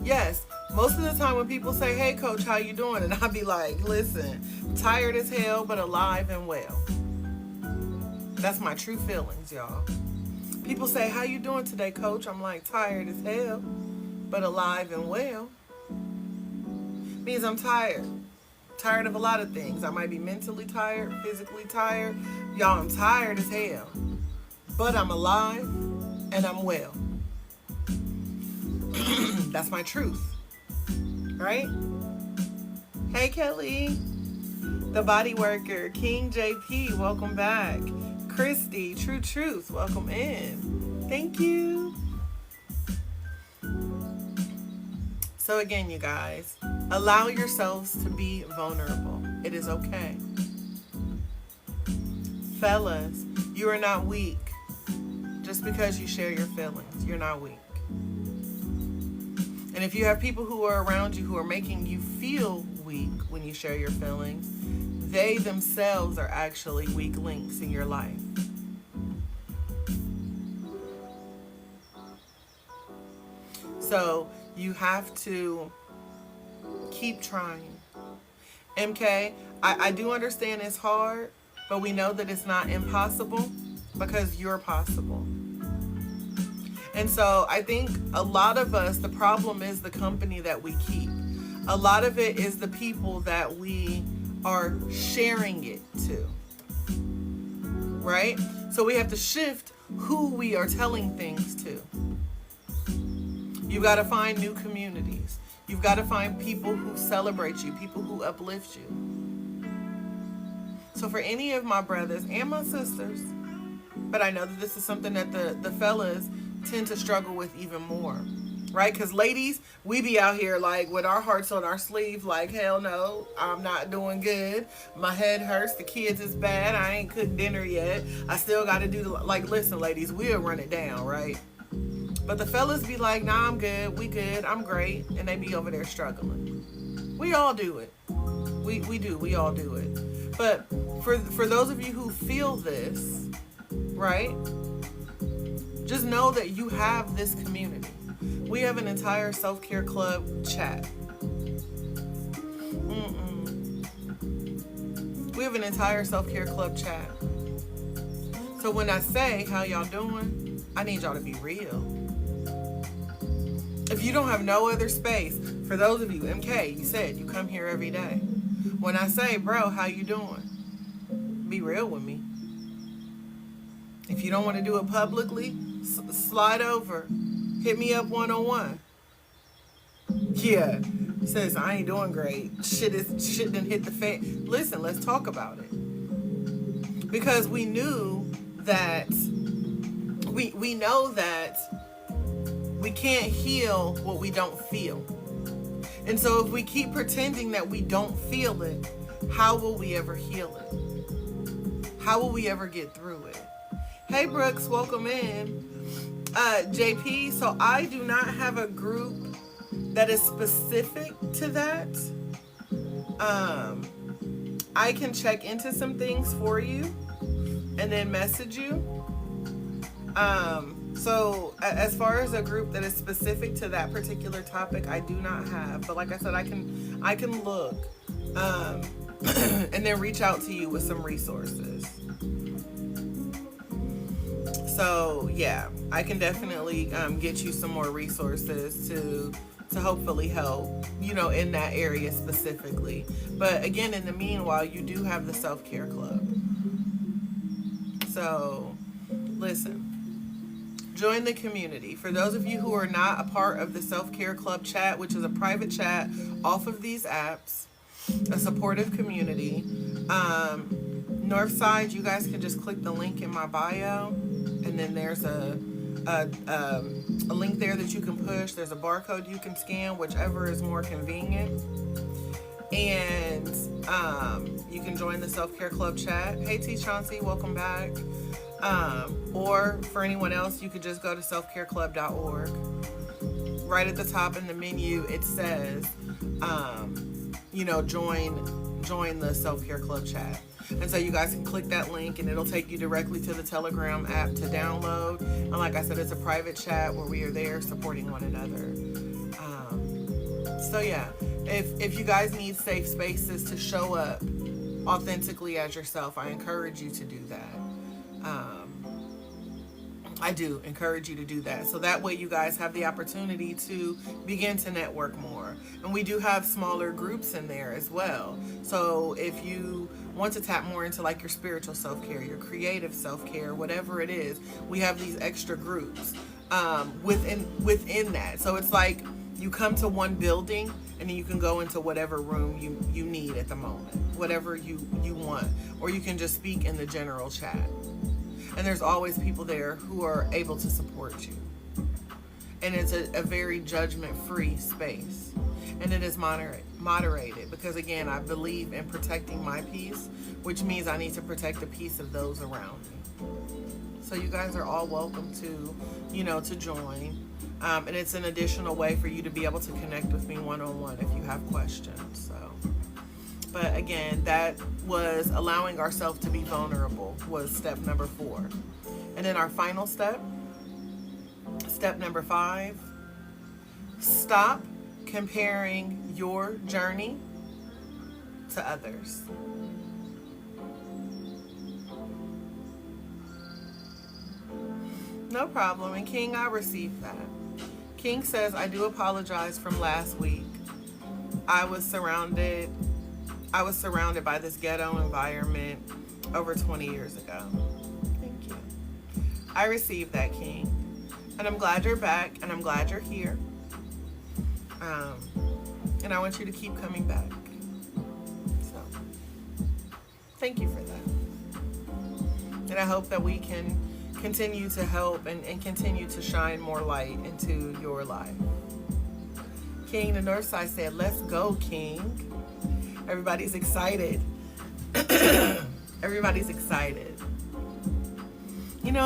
Yes, most of the time when people say, hey coach, how you doing? And I'll be like, listen, tired as hell, but alive and well. That's my true feelings, y'all. People say, how you doing today, coach? I'm like, tired as hell, but alive and well. Means I'm tired. Tired of a lot of things. I might be mentally tired, physically tired. Y'all, I'm tired as hell, but I'm alive and I'm well. That's my truth, right? Hey, Kelly, the body worker, King JP, welcome back. Christy, True Truth, welcome in. Thank you. So again, you guys, allow yourselves to be vulnerable. It is okay. Fellas, you are not weak. Just because you share your feelings, you're not weak. And if you have people who are around you who are making you feel weak when you share your feelings, they themselves are actually weak links in your life. So you have to keep trying. MK, I do understand it's hard, but we know that it's not impossible because you're possible. And so I think a lot of us, the problem is the company that we keep. A lot of it is the people that we are sharing it to, right? So we have to shift who we are telling things to. You've got to find new communities. You've got to find people who celebrate you, people who uplift you. So for any of my brothers and my sisters, but I know that this is something that the fellas tend to struggle with even more, right? Because ladies, we be out here like with our hearts on our sleeve, like, hell no, I'm not doing good. My head hurts. The kids is bad. I ain't cooked dinner yet. I still got to do like, listen, ladies, we'll run it down, right? But the fellas be like, nah, I'm good. We good. I'm great. And they be over there struggling. We all do it. We do. We all do it. But for those of you who feel this, right? Just know that you have this community. We have an entire self-care club chat. We have an entire self-care club chat. So when I say, how y'all doing? I need y'all to be real. If you don't have no other space, for those of you, MK, you said you come here every day. When I say, bro, how you doing? Be real with me. If you don't want to do it publicly, slide over. Hit me up one-on-one. Yeah, says I ain't doing great. Shit done hit the fan. Listen, let's talk about it. Because we knew that we know that we can't heal what we don't feel. And so if we keep pretending that we don't feel it, how will we ever heal it? How will we ever get through it? Hey Brooks, welcome in. JP, so I do not have a group that is specific to that. I can check into some things for you and then message you. So as far as a group that is specific to that particular topic, I do not have. But like I said, I can look and then reach out to you with some resources. So yeah, I can definitely get you some more resources to hopefully help, in that area specifically. But again, in the meanwhile, you do have the self-care club. So listen, join the community. For those of you who are not a part of the self-care club chat, which is a private chat off of these apps, a supportive community, Northside, you guys can just click the link in my bio, and then there's a link there that you can push. There's a barcode you can scan, whichever is more convenient. And you can join the self-care club chat. Hey T Chauncey, welcome back. Or for anyone else, you could just go to selfcareclub.org. Right at the top in the menu, it says, join the self-care club chat. And so you guys can click that link and it'll take you directly to the Telegram app to download. And like I said, it's a private chat where we are there supporting one another. So yeah, if you guys need safe spaces to show up authentically as yourself, I encourage you to do that. I do encourage you to do that. So that way you guys have the opportunity to begin to network more. And we do have smaller groups in there as well. So if you want to tap more into like your spiritual self-care, your creative self-care, whatever it is, we have these extra groups within that. So it's like you come to one building and then you can go into whatever room you need at the moment, whatever you want. Or you can just speak in the general chat. And there's always people there who are able to support you. And it's a very judgment-free space. And it is moderated because, again, I believe in protecting my peace, which means I need to protect the peace of those around me. So you guys are all welcome to join. And it's an additional way for you to be able to connect with me one-on-one if you have questions. But again, that was allowing ourselves to be vulnerable was step number 4. And then our final step number 5, stop comparing your journey to others. No problem. And King, I received that. King says, I do apologize from last week. I was surrounded by this ghetto environment over 20 years ago. Thank you. I received that, King. And I'm glad you're back, and I'm glad you're here. And I want you to keep coming back. So, thank you for that. And I hope that we can continue to help and continue to shine more light into your life. King, the North Side said, let's go, King. Everybody's excited. Everybody's excited.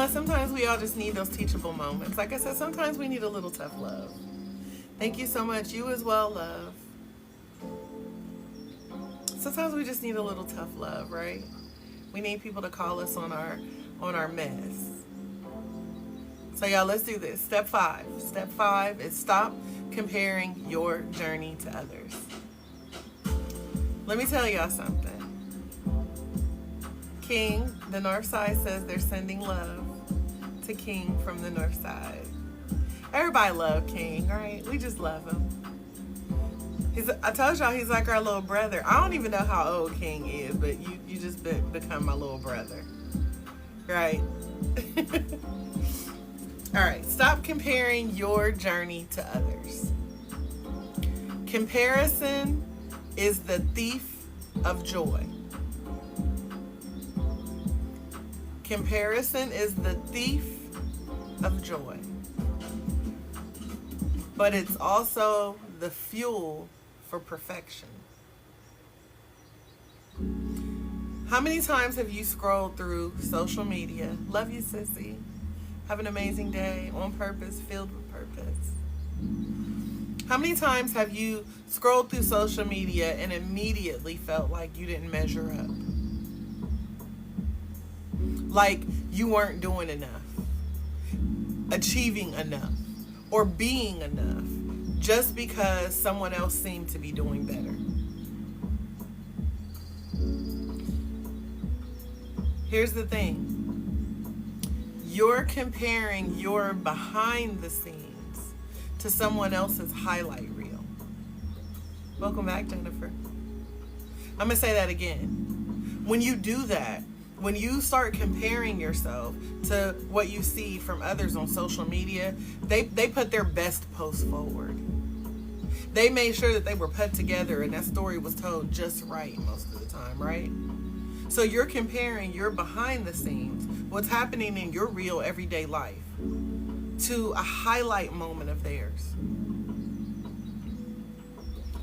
Sometimes we all just need those teachable moments. Like I said, sometimes we need a little tough love. Thank you so much. You as well, love. Sometimes we just need a little tough love, right? We need people to call us on our mess. So y'all, let's do this. Step 5. Step 5 is stop comparing your journey to others. Let me tell y'all something. King, the North Side says they're sending love to King from the North Side. Everybody love King, right? We just love him. I told y'all he's like our little brother. I don't even know how old King is, but you just become my little brother, right? All right, stop comparing your journey to others. Comparison is the thief of joy. Comparison is the thief of joy. But it's also the fuel for perfection. How many times have you scrolled through social media? Love you, sissy. Have an amazing day, on purpose, filled with purpose. How many times have you scrolled through social media and immediately felt like you didn't measure up? Like you weren't doing enough, achieving enough, or being enough just because someone else seemed to be doing better. Here's the thing. You're comparing your behind the scenes to someone else's highlight reel. Welcome back, Jennifer. I'm going to say that again. When you do that, when you start comparing yourself to what you see from others on social media, they put their best post forward. They made sure that they were put together and that story was told just right most of the time, right? So you're comparing your behind the scenes, what's happening in your real everyday life, to a highlight moment of theirs.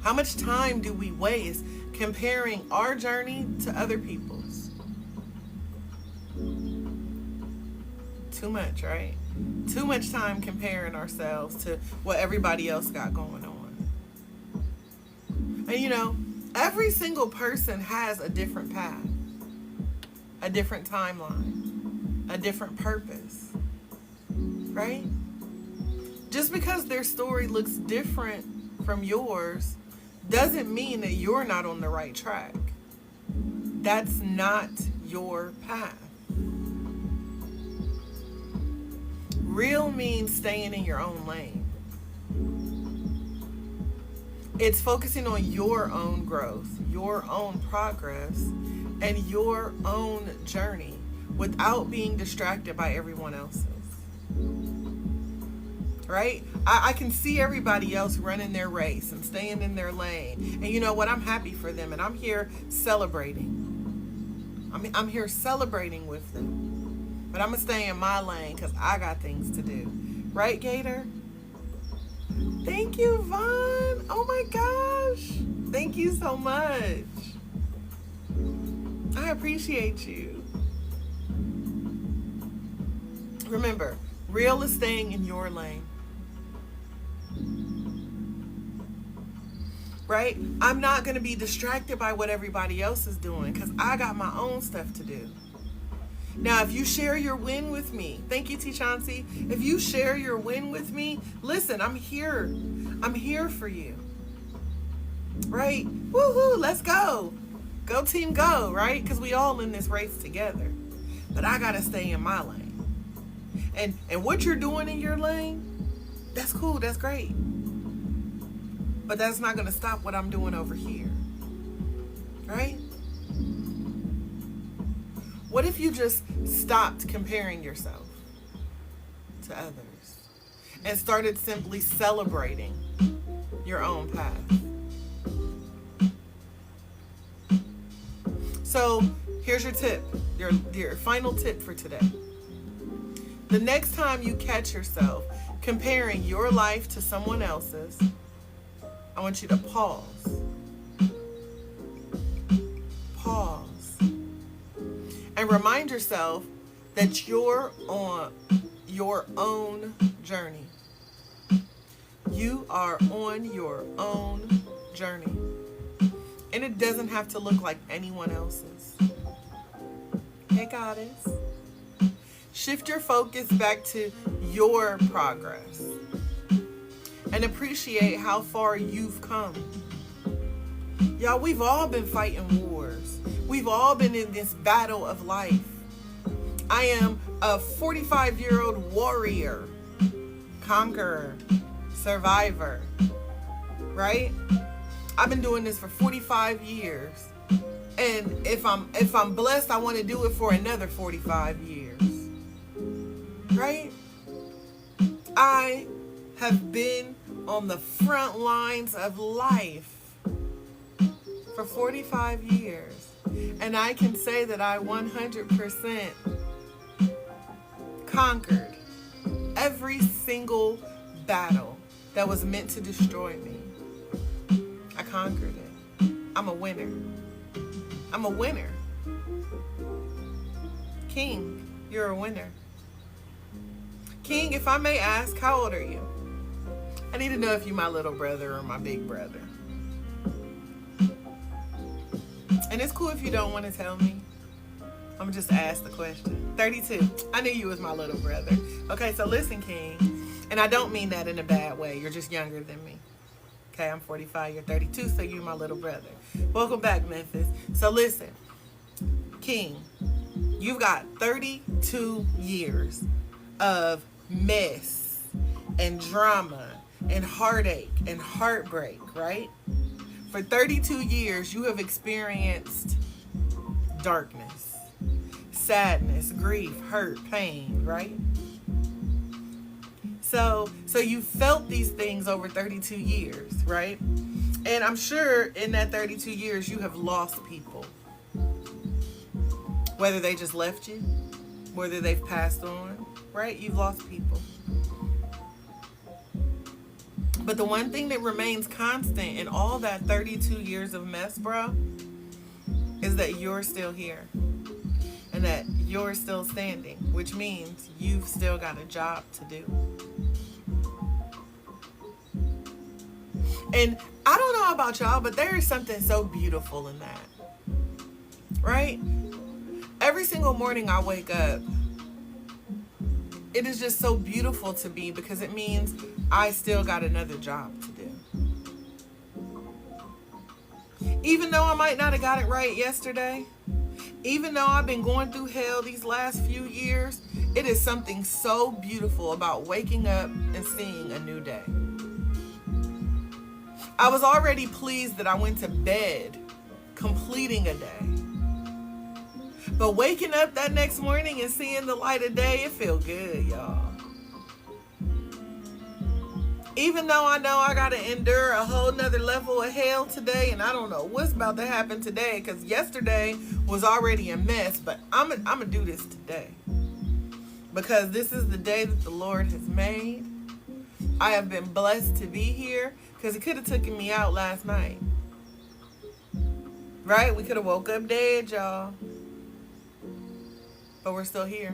How much time do we waste comparing our journey to other people's? Too much, right? Too much time comparing ourselves to what everybody else got going on. And you know, every single person has a different path, a different timeline, a different purpose, right? Just because their story looks different from yours doesn't mean that you're not on the right track. That's not your path. Real means staying in your own lane. It's focusing on your own growth, your own progress, and your own journey without being distracted by everyone else's. Right? I can see everybody else running their race and staying in their lane. And you know what? I'm happy for them, and I'm here celebrating. I'm here celebrating with them. But I'm going to stay in my lane because I got things to do. Right, Gator? Thank you, Vaughn. Oh my gosh. Thank you so much. I appreciate you. Remember, real is staying in your lane. Right? I'm not going to be distracted by what everybody else is doing because I got my own stuff to do. Now, if you share your win with me, thank you, T. Chauncey. If you share your win with me, listen, I'm here. I'm here for you. Right? Woohoo, let's go. Go team go, right? Because we all in this race together. But I got to stay in my lane. And what you're doing in your lane, that's cool, that's great. But that's not going to stop what I'm doing over here. Right? What if you just stopped comparing yourself to others and started simply celebrating your own path? So here's your tip, your final tip for today. The next time you catch yourself comparing your life to someone else's, I want you to pause. Pause. And remind yourself that you're on your own journey. You are on your own journey. And it doesn't have to look like anyone else's. Hey, Goddess. Shift your focus back to your progress. And appreciate how far you've come. Y'all, we've all been fighting wars. We've all been in this battle of life. I am a 45-year-old warrior, conqueror, survivor, right? I've been doing this for 45 years. And if I'm blessed, I want to do it for another 45 years. Right? I have been on the front lines of life for 45 years. And I can say that I 100% conquered every single battle that was meant to destroy me. I conquered it. I'm a winner. I'm a winner. King, you're a winner. King, if I may ask, how old are you? I need to know if you're my little brother or my big brother. And it's cool if you don't want to tell me. I'm just ask the question. 32. I knew you was my little brother. Okay, so listen, King. And I don't mean that in a bad way. You're just younger than me. Okay, I'm 45, you're 32, so you're my little brother. Welcome back, Memphis. So listen, King, you've got 32 years of mess and drama and heartache and heartbreak, right? For 32 years, you have experienced darkness, sadness, grief, hurt, pain, right? So you felt these things over 32 years, right? And I'm sure in that 32 years, you have lost people. Whether they just left you, whether they've passed on, right? You've lost people. But the one thing that remains constant in all that 32 years of mess, bro, is that you're still here. And that you're still standing, which means you've still got a job to do. And I don't know about y'all, but there is something so beautiful in that, right? Every single morning I wake up, it is just so beautiful to me because it means I still got another job to do. Even though I might not have got it right yesterday, even though I've been going through hell these last few years, it is something so beautiful about waking up and seeing a new day. I was already pleased that I went to bed completing a day. But waking up that next morning and seeing the light of day, it feel good, y'all. Even though I know I got to endure a whole nother level of hell today, and I don't know what's about to happen today, because yesterday was already a mess, but I'm gonna do this today. Because this is the day that the Lord has made. I have been blessed to be here, because it could have taken me out last night. Right? We could have woke up dead, y'all. But we're still here.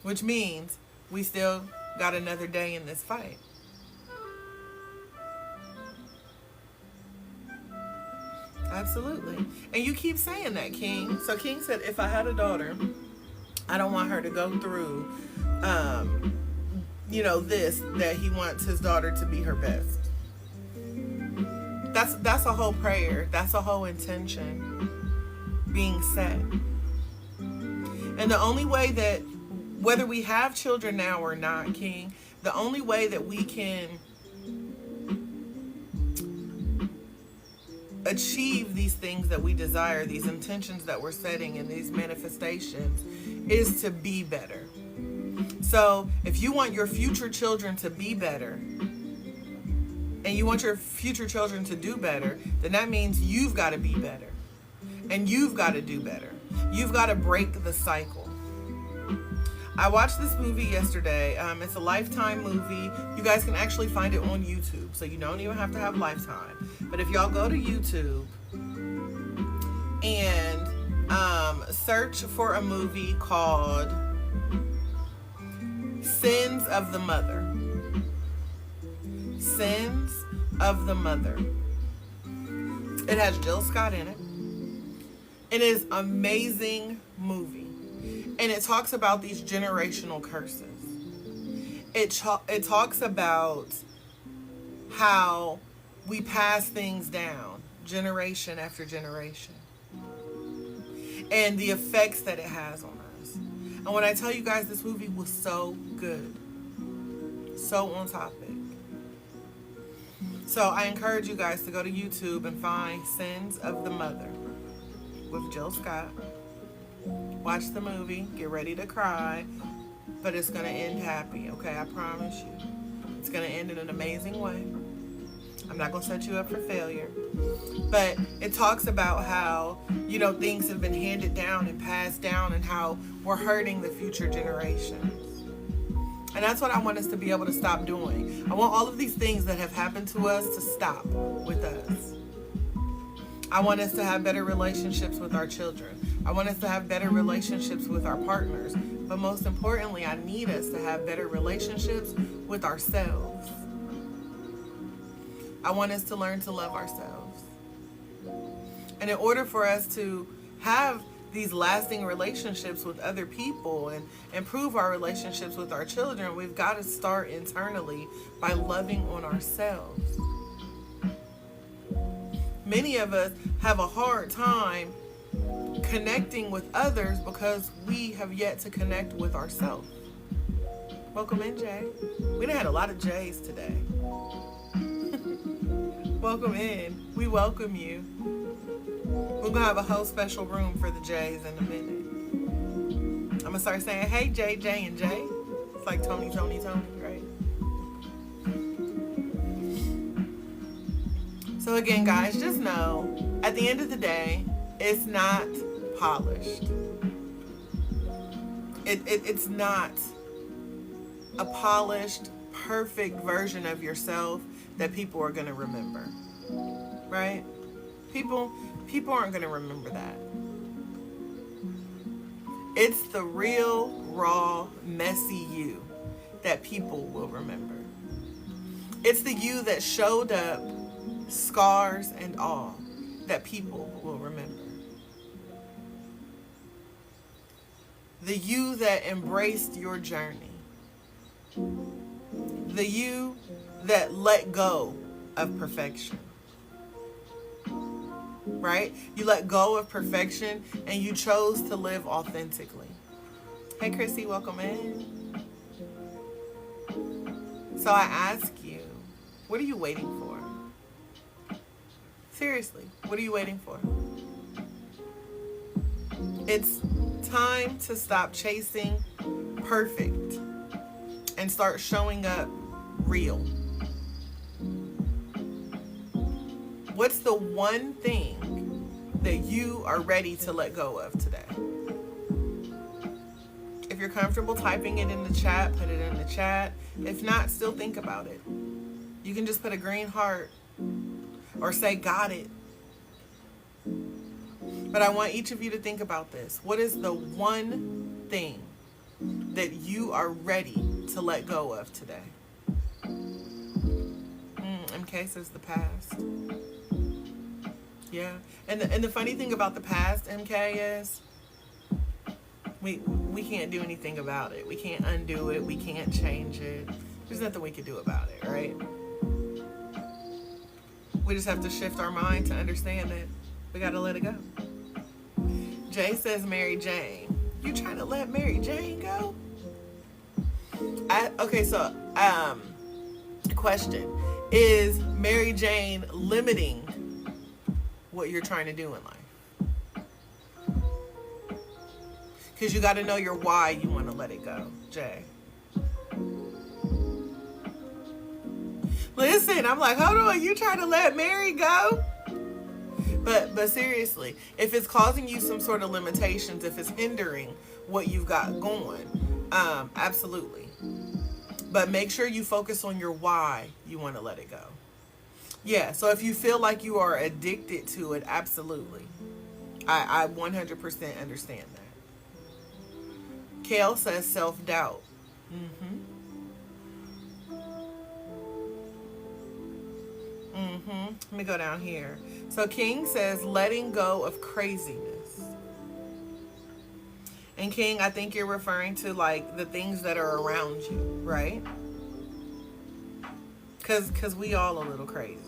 Which means we still got another day in this fight. Absolutely. And you keep saying that, King. So King said, if I had a daughter, I don't want her to go through, this, that he wants his daughter to be her best. That's a whole prayer. That's a whole intention being set. And the only way that, whether we have children now or not, King, the only way that we can achieve these things that we desire, these intentions that we're setting and these manifestations, is to be better. So if you want your future children to be better, and you want your future children to do better, then that means you've got to be better. And you've got to do better. You've got to break the cycle. I watched this movie yesterday. It's a Lifetime movie. You guys can actually find it on YouTube, so you don't even have to have Lifetime. But if y'all go to YouTube and search for a movie called Sins of the Mother. Sins of the Mother. It has Jill Scott in it. It is an amazing movie. And it talks about these generational curses. It talks about how we pass things down generation after generation. And the effects that it has on us. And when I tell you guys, this movie was so good. So on topic. So I encourage you guys to go to YouTube and find Sins of the Mother with Jill Scott. Watch the movie, get ready to cry, but it's going to end happy, okay? I promise you. It's going to end in an amazing way. I'm not going to set you up for failure. But it talks about how, things have been handed down and passed down and how we're hurting the future generations. And that's what I want us to be able to stop doing. I want all of these things that have happened to us to stop with us. I want us to have better relationships with our children. I want us to have better relationships with our partners. But most importantly, I need us to have better relationships with ourselves. I want us to learn to love ourselves. And in order for us to have these lasting relationships with other people and improve our relationships with our children, we've got to start internally by loving on ourselves. Many of us have a hard time connecting with others because we have yet to connect with ourselves. Welcome in, Jay. We done had a lot of Jays today. Welcome in. We welcome you. We're going to have a whole special room for the Jays in a minute. I'm going to start saying, hey, Jay, Jay, and Jay. It's like Tony, Tony, Tony, right? So again, guys, just know, at the end of the day, it's not polished. It's not a polished, perfect version of yourself that people are going to remember, right? People aren't going to remember that. It's the real, raw, messy you that people will remember. It's the you that showed up, scars and all, that people will remember. The you that embraced your journey. The you that let go of perfection. Right? You let go of perfection and you chose to live authentically. Hey, Chrissy, welcome in. So I ask you, what are you waiting for? Seriously, what are you waiting for? It's time to stop chasing perfect and start showing up real. What's the one thing that you are ready to let go of today? If you're comfortable typing it in the chat, put it in the chat. If not, still think about it. You can just put a green heart or say, got it. But I want each of you to think about this. What is the one thing that you are ready to let go of today? MK says the past. Yeah. And the funny thing about the past, MK, is we can't do anything about it. We can't undo it. We can't change it. There's nothing we can do about it, right? We just have to shift our mind to understand that we got to let it go. Jay says Mary Jane. You trying to let Mary Jane go? Question. Is Mary Jane limiting what you're trying to do in life? Because you got to know your why you want to let it go, Jay. Listen, I'm like, hold on, you trying to let Mary go? But seriously, if it's causing you some sort of limitations, if it's hindering what you've got going, absolutely. But make sure you focus on your why you want to let it go. Yeah, so if you feel like you are addicted to it, absolutely. I 100% understand that. Kale says self-doubt. Let me go down here. So King says letting go of craziness. And King, I think you're referring to like the things that are around you, right? Because we all a little crazy.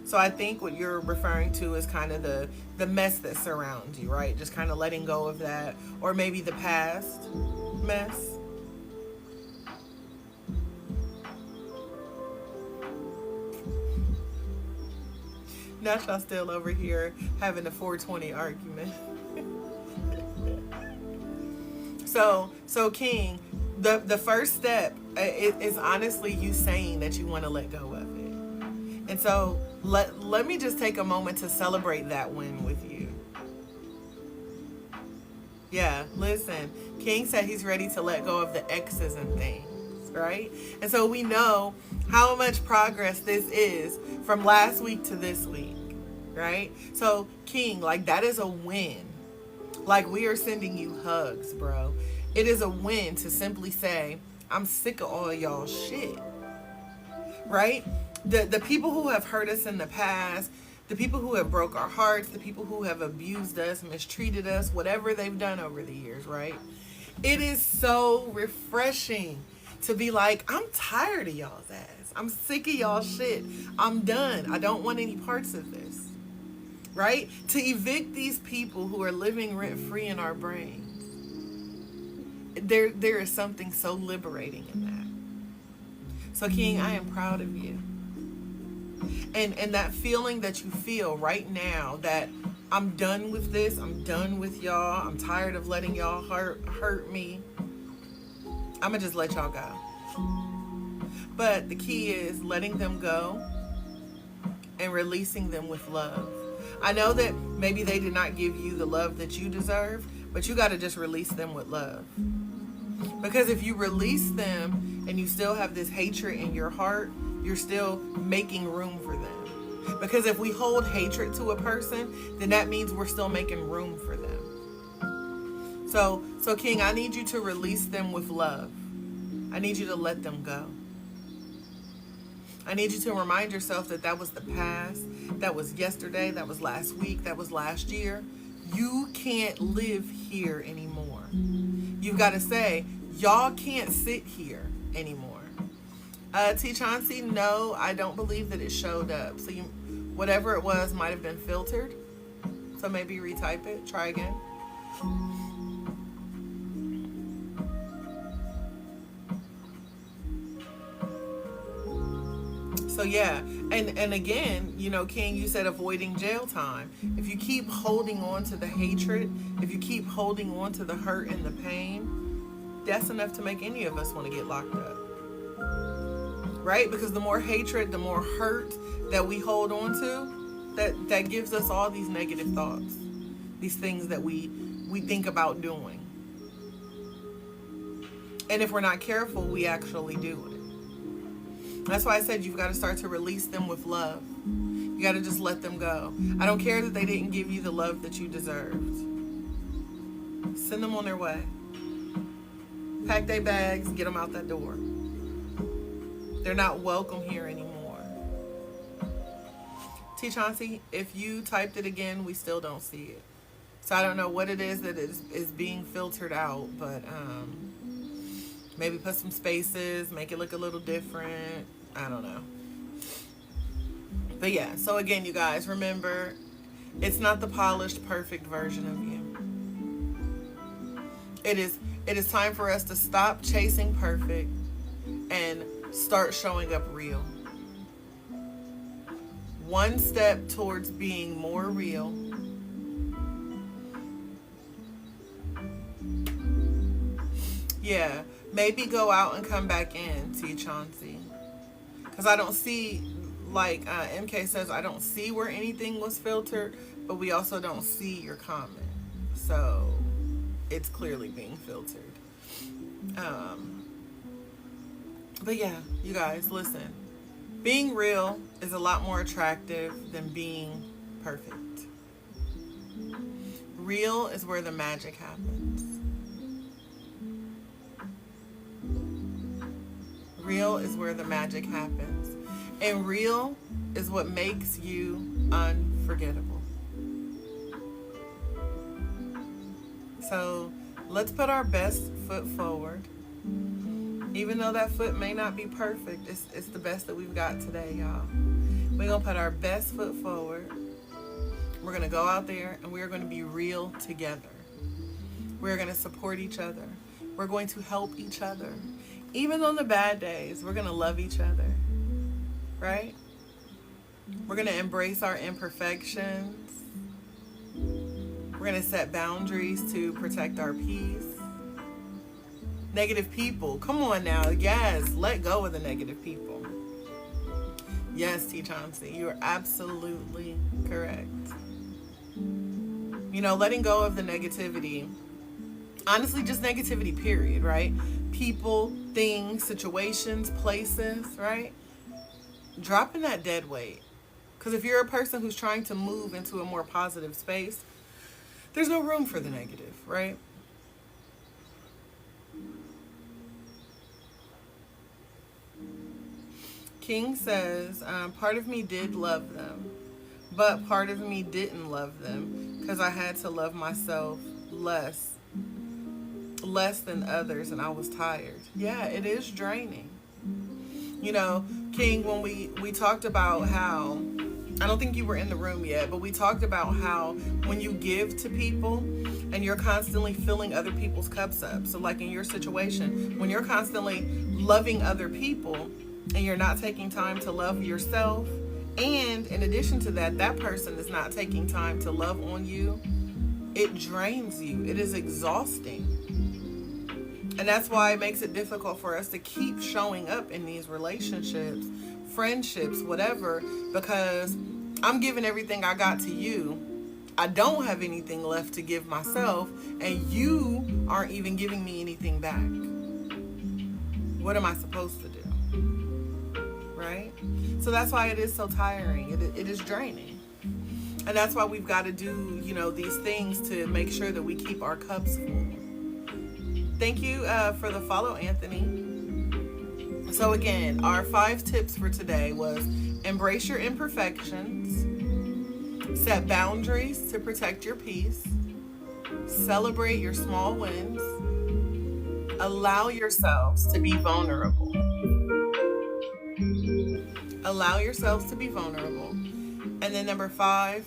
So I think what you're referring to is kind of the mess that surrounds you, right? Just kind of letting go of that. Or maybe the past mess. Now y'all still over here having a 420 argument. So King, the first step is honestly you saying that you want to let go of it. And so let me just take a moment to celebrate that win with you. Yeah, listen, King said he's ready to let go of the X's and things, right? And so we know how much progress this is from last week to this week, right? So King, like that is a win. Like we are sending you hugs, bro. It is a win to simply say, I'm sick of all y'all shit, right? The people who have hurt us in the past, the people who have broke our hearts, the people who have abused us, mistreated us, whatever they've done over the years, right? It is so refreshing to be like, I'm tired of y'all's ass. I'm sick of y'all shit. I'm done. I don't want any parts of this, right? To evict these people who are living rent-free in our brains. There is something so liberating in that. So King, I am proud of you. And that feeling that you feel right now, that I'm done with this, I'm done with y'all, I'm tired of letting y'all hurt me, I'm gonna just let y'all go. But the key is letting them go and releasing them with love. I know that maybe they did not give you the love that you deserve, but you got to just release them with love. Because if you release them and you still have this hatred in your heart, you're still making room for them. Because if we hold hatred to a person, then that means we're still making room for them. So King, I need you to release them with love. I need you to let them go. I need you to remind yourself that that was the past, that was yesterday, that was last week, that was last year. You can't live here anymore. You've got to say, y'all can't sit here anymore. T. Chauncey, no, I don't believe that it showed up. So whatever it was might have been filtered. So maybe retype it, try again. So yeah, and again, King, you said avoiding jail time. If you keep holding on to the hatred, if you keep holding on to the hurt and the pain, that's enough to make any of us want to get locked up. Right? Because the more hatred, the more hurt that we hold on to, that gives us all these negative thoughts, these things that we think about doing. And if we're not careful, we actually do it. That's why I said you've got to start to release them with love. You got to just let them go. I don't care that they didn't give you the love that you deserved. Send them on their way. Pack their bags, get them out that door. They're not welcome here anymore. T. Chauncey, if you typed it again, we still don't see it. So I don't know what it is that is being filtered out, but maybe put some spaces, make it look a little different. I don't know. But yeah, so again, you guys, remember, it's not the polished, perfect version of you. It is time for us to stop chasing perfect and start showing up real. One step towards being more real. Yeah, maybe go out and come back in, T. Chauncey. Because I don't see, like MK says, I don't see where anything was filtered, but we also don't see your comment. So it's clearly being filtered. But yeah, you guys, listen. Being real is a lot more attractive than being perfect. Real is where the magic happens. Real is where the magic happens. And real is what makes you unforgettable. So let's put our best foot forward. Even though that foot may not be perfect, it's the best that we've got today, y'all. We're going to put our best foot forward. We're going to go out there and we're going to be real together. We're going to support each other. We're going to help each other. Even on the bad days, we're going to love each other, right? We're going to embrace our imperfections. We're going to set boundaries to protect our peace. Negative people, come on now. Yes, let go of the negative people. Yes, T. Chauncey, you're absolutely correct. Letting go of the negativity. Honestly, just negativity, period, right? People, things, situations, places, right? Dropping that dead weight. Because if you're a person who's trying to move into a more positive space, there's no room for the negative, right? King says, part of me did love them, but part of me didn't love them because I had to love myself less than others, and I was tired. Yeah, it is draining. King, when we talked about how I don't think you were in the room yet, but we talked about how when you give to people and you're constantly filling other people's cups up. So like in your situation, when you're constantly loving other people and you're not taking time to love yourself, and in addition to that, that person is not taking time to love on you, it drains you. It is exhausting. And that's why it makes it difficult for us to keep showing up in these relationships, friendships, whatever, because I'm giving everything I got to you. I don't have anything left to give myself, and you aren't even giving me anything back. What am I supposed to do? Right? So that's why it is so tiring. It is draining. And that's why we've got to do, these things to make sure that we keep our cups full. Thank you for the follow, Anthony. So again, our 5 tips for today was embrace your imperfections, set boundaries to protect your peace, celebrate your small wins, allow yourselves to be vulnerable. Allow yourselves to be vulnerable. And then number 5,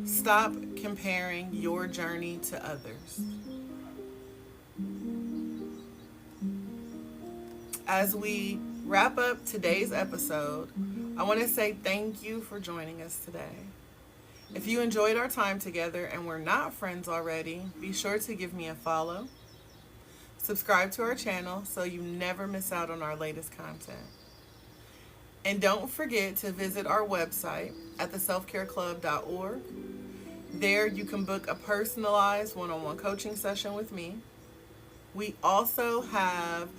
stop comparing your journey to others. As we wrap up today's episode, I want to say thank you for joining us today. If you enjoyed our time together and we're not friends already, be sure to give me a follow. Subscribe to our channel so you never miss out on our latest content. And don't forget to visit our website at theselfcareclub.org. There you can book a personalized one-on-one coaching session with me. We also have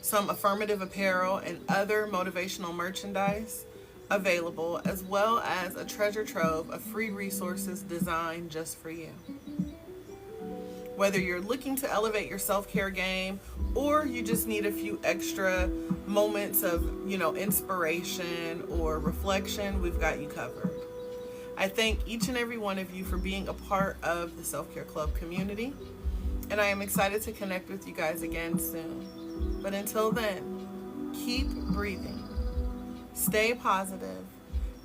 some affirmative apparel and other motivational merchandise available, as well as a treasure trove of free resources designed just for you. Whether you're looking to elevate your self-care game or you just need a few extra moments of, inspiration or reflection, we've got you covered. I thank each and every one of you for being a part of the Self-Care Club community, and I am excited to connect with you guys again soon. But until then, keep breathing, stay positive,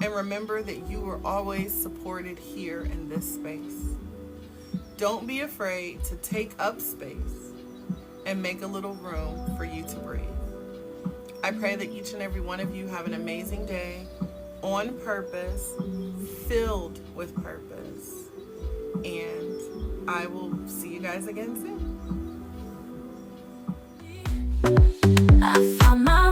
and remember that you are always supported here in this space. Don't be afraid to take up space and make a little room for you to breathe. I pray that each and every one of you have an amazing day on purpose, filled with purpose. And I will see you guys again soon. I found my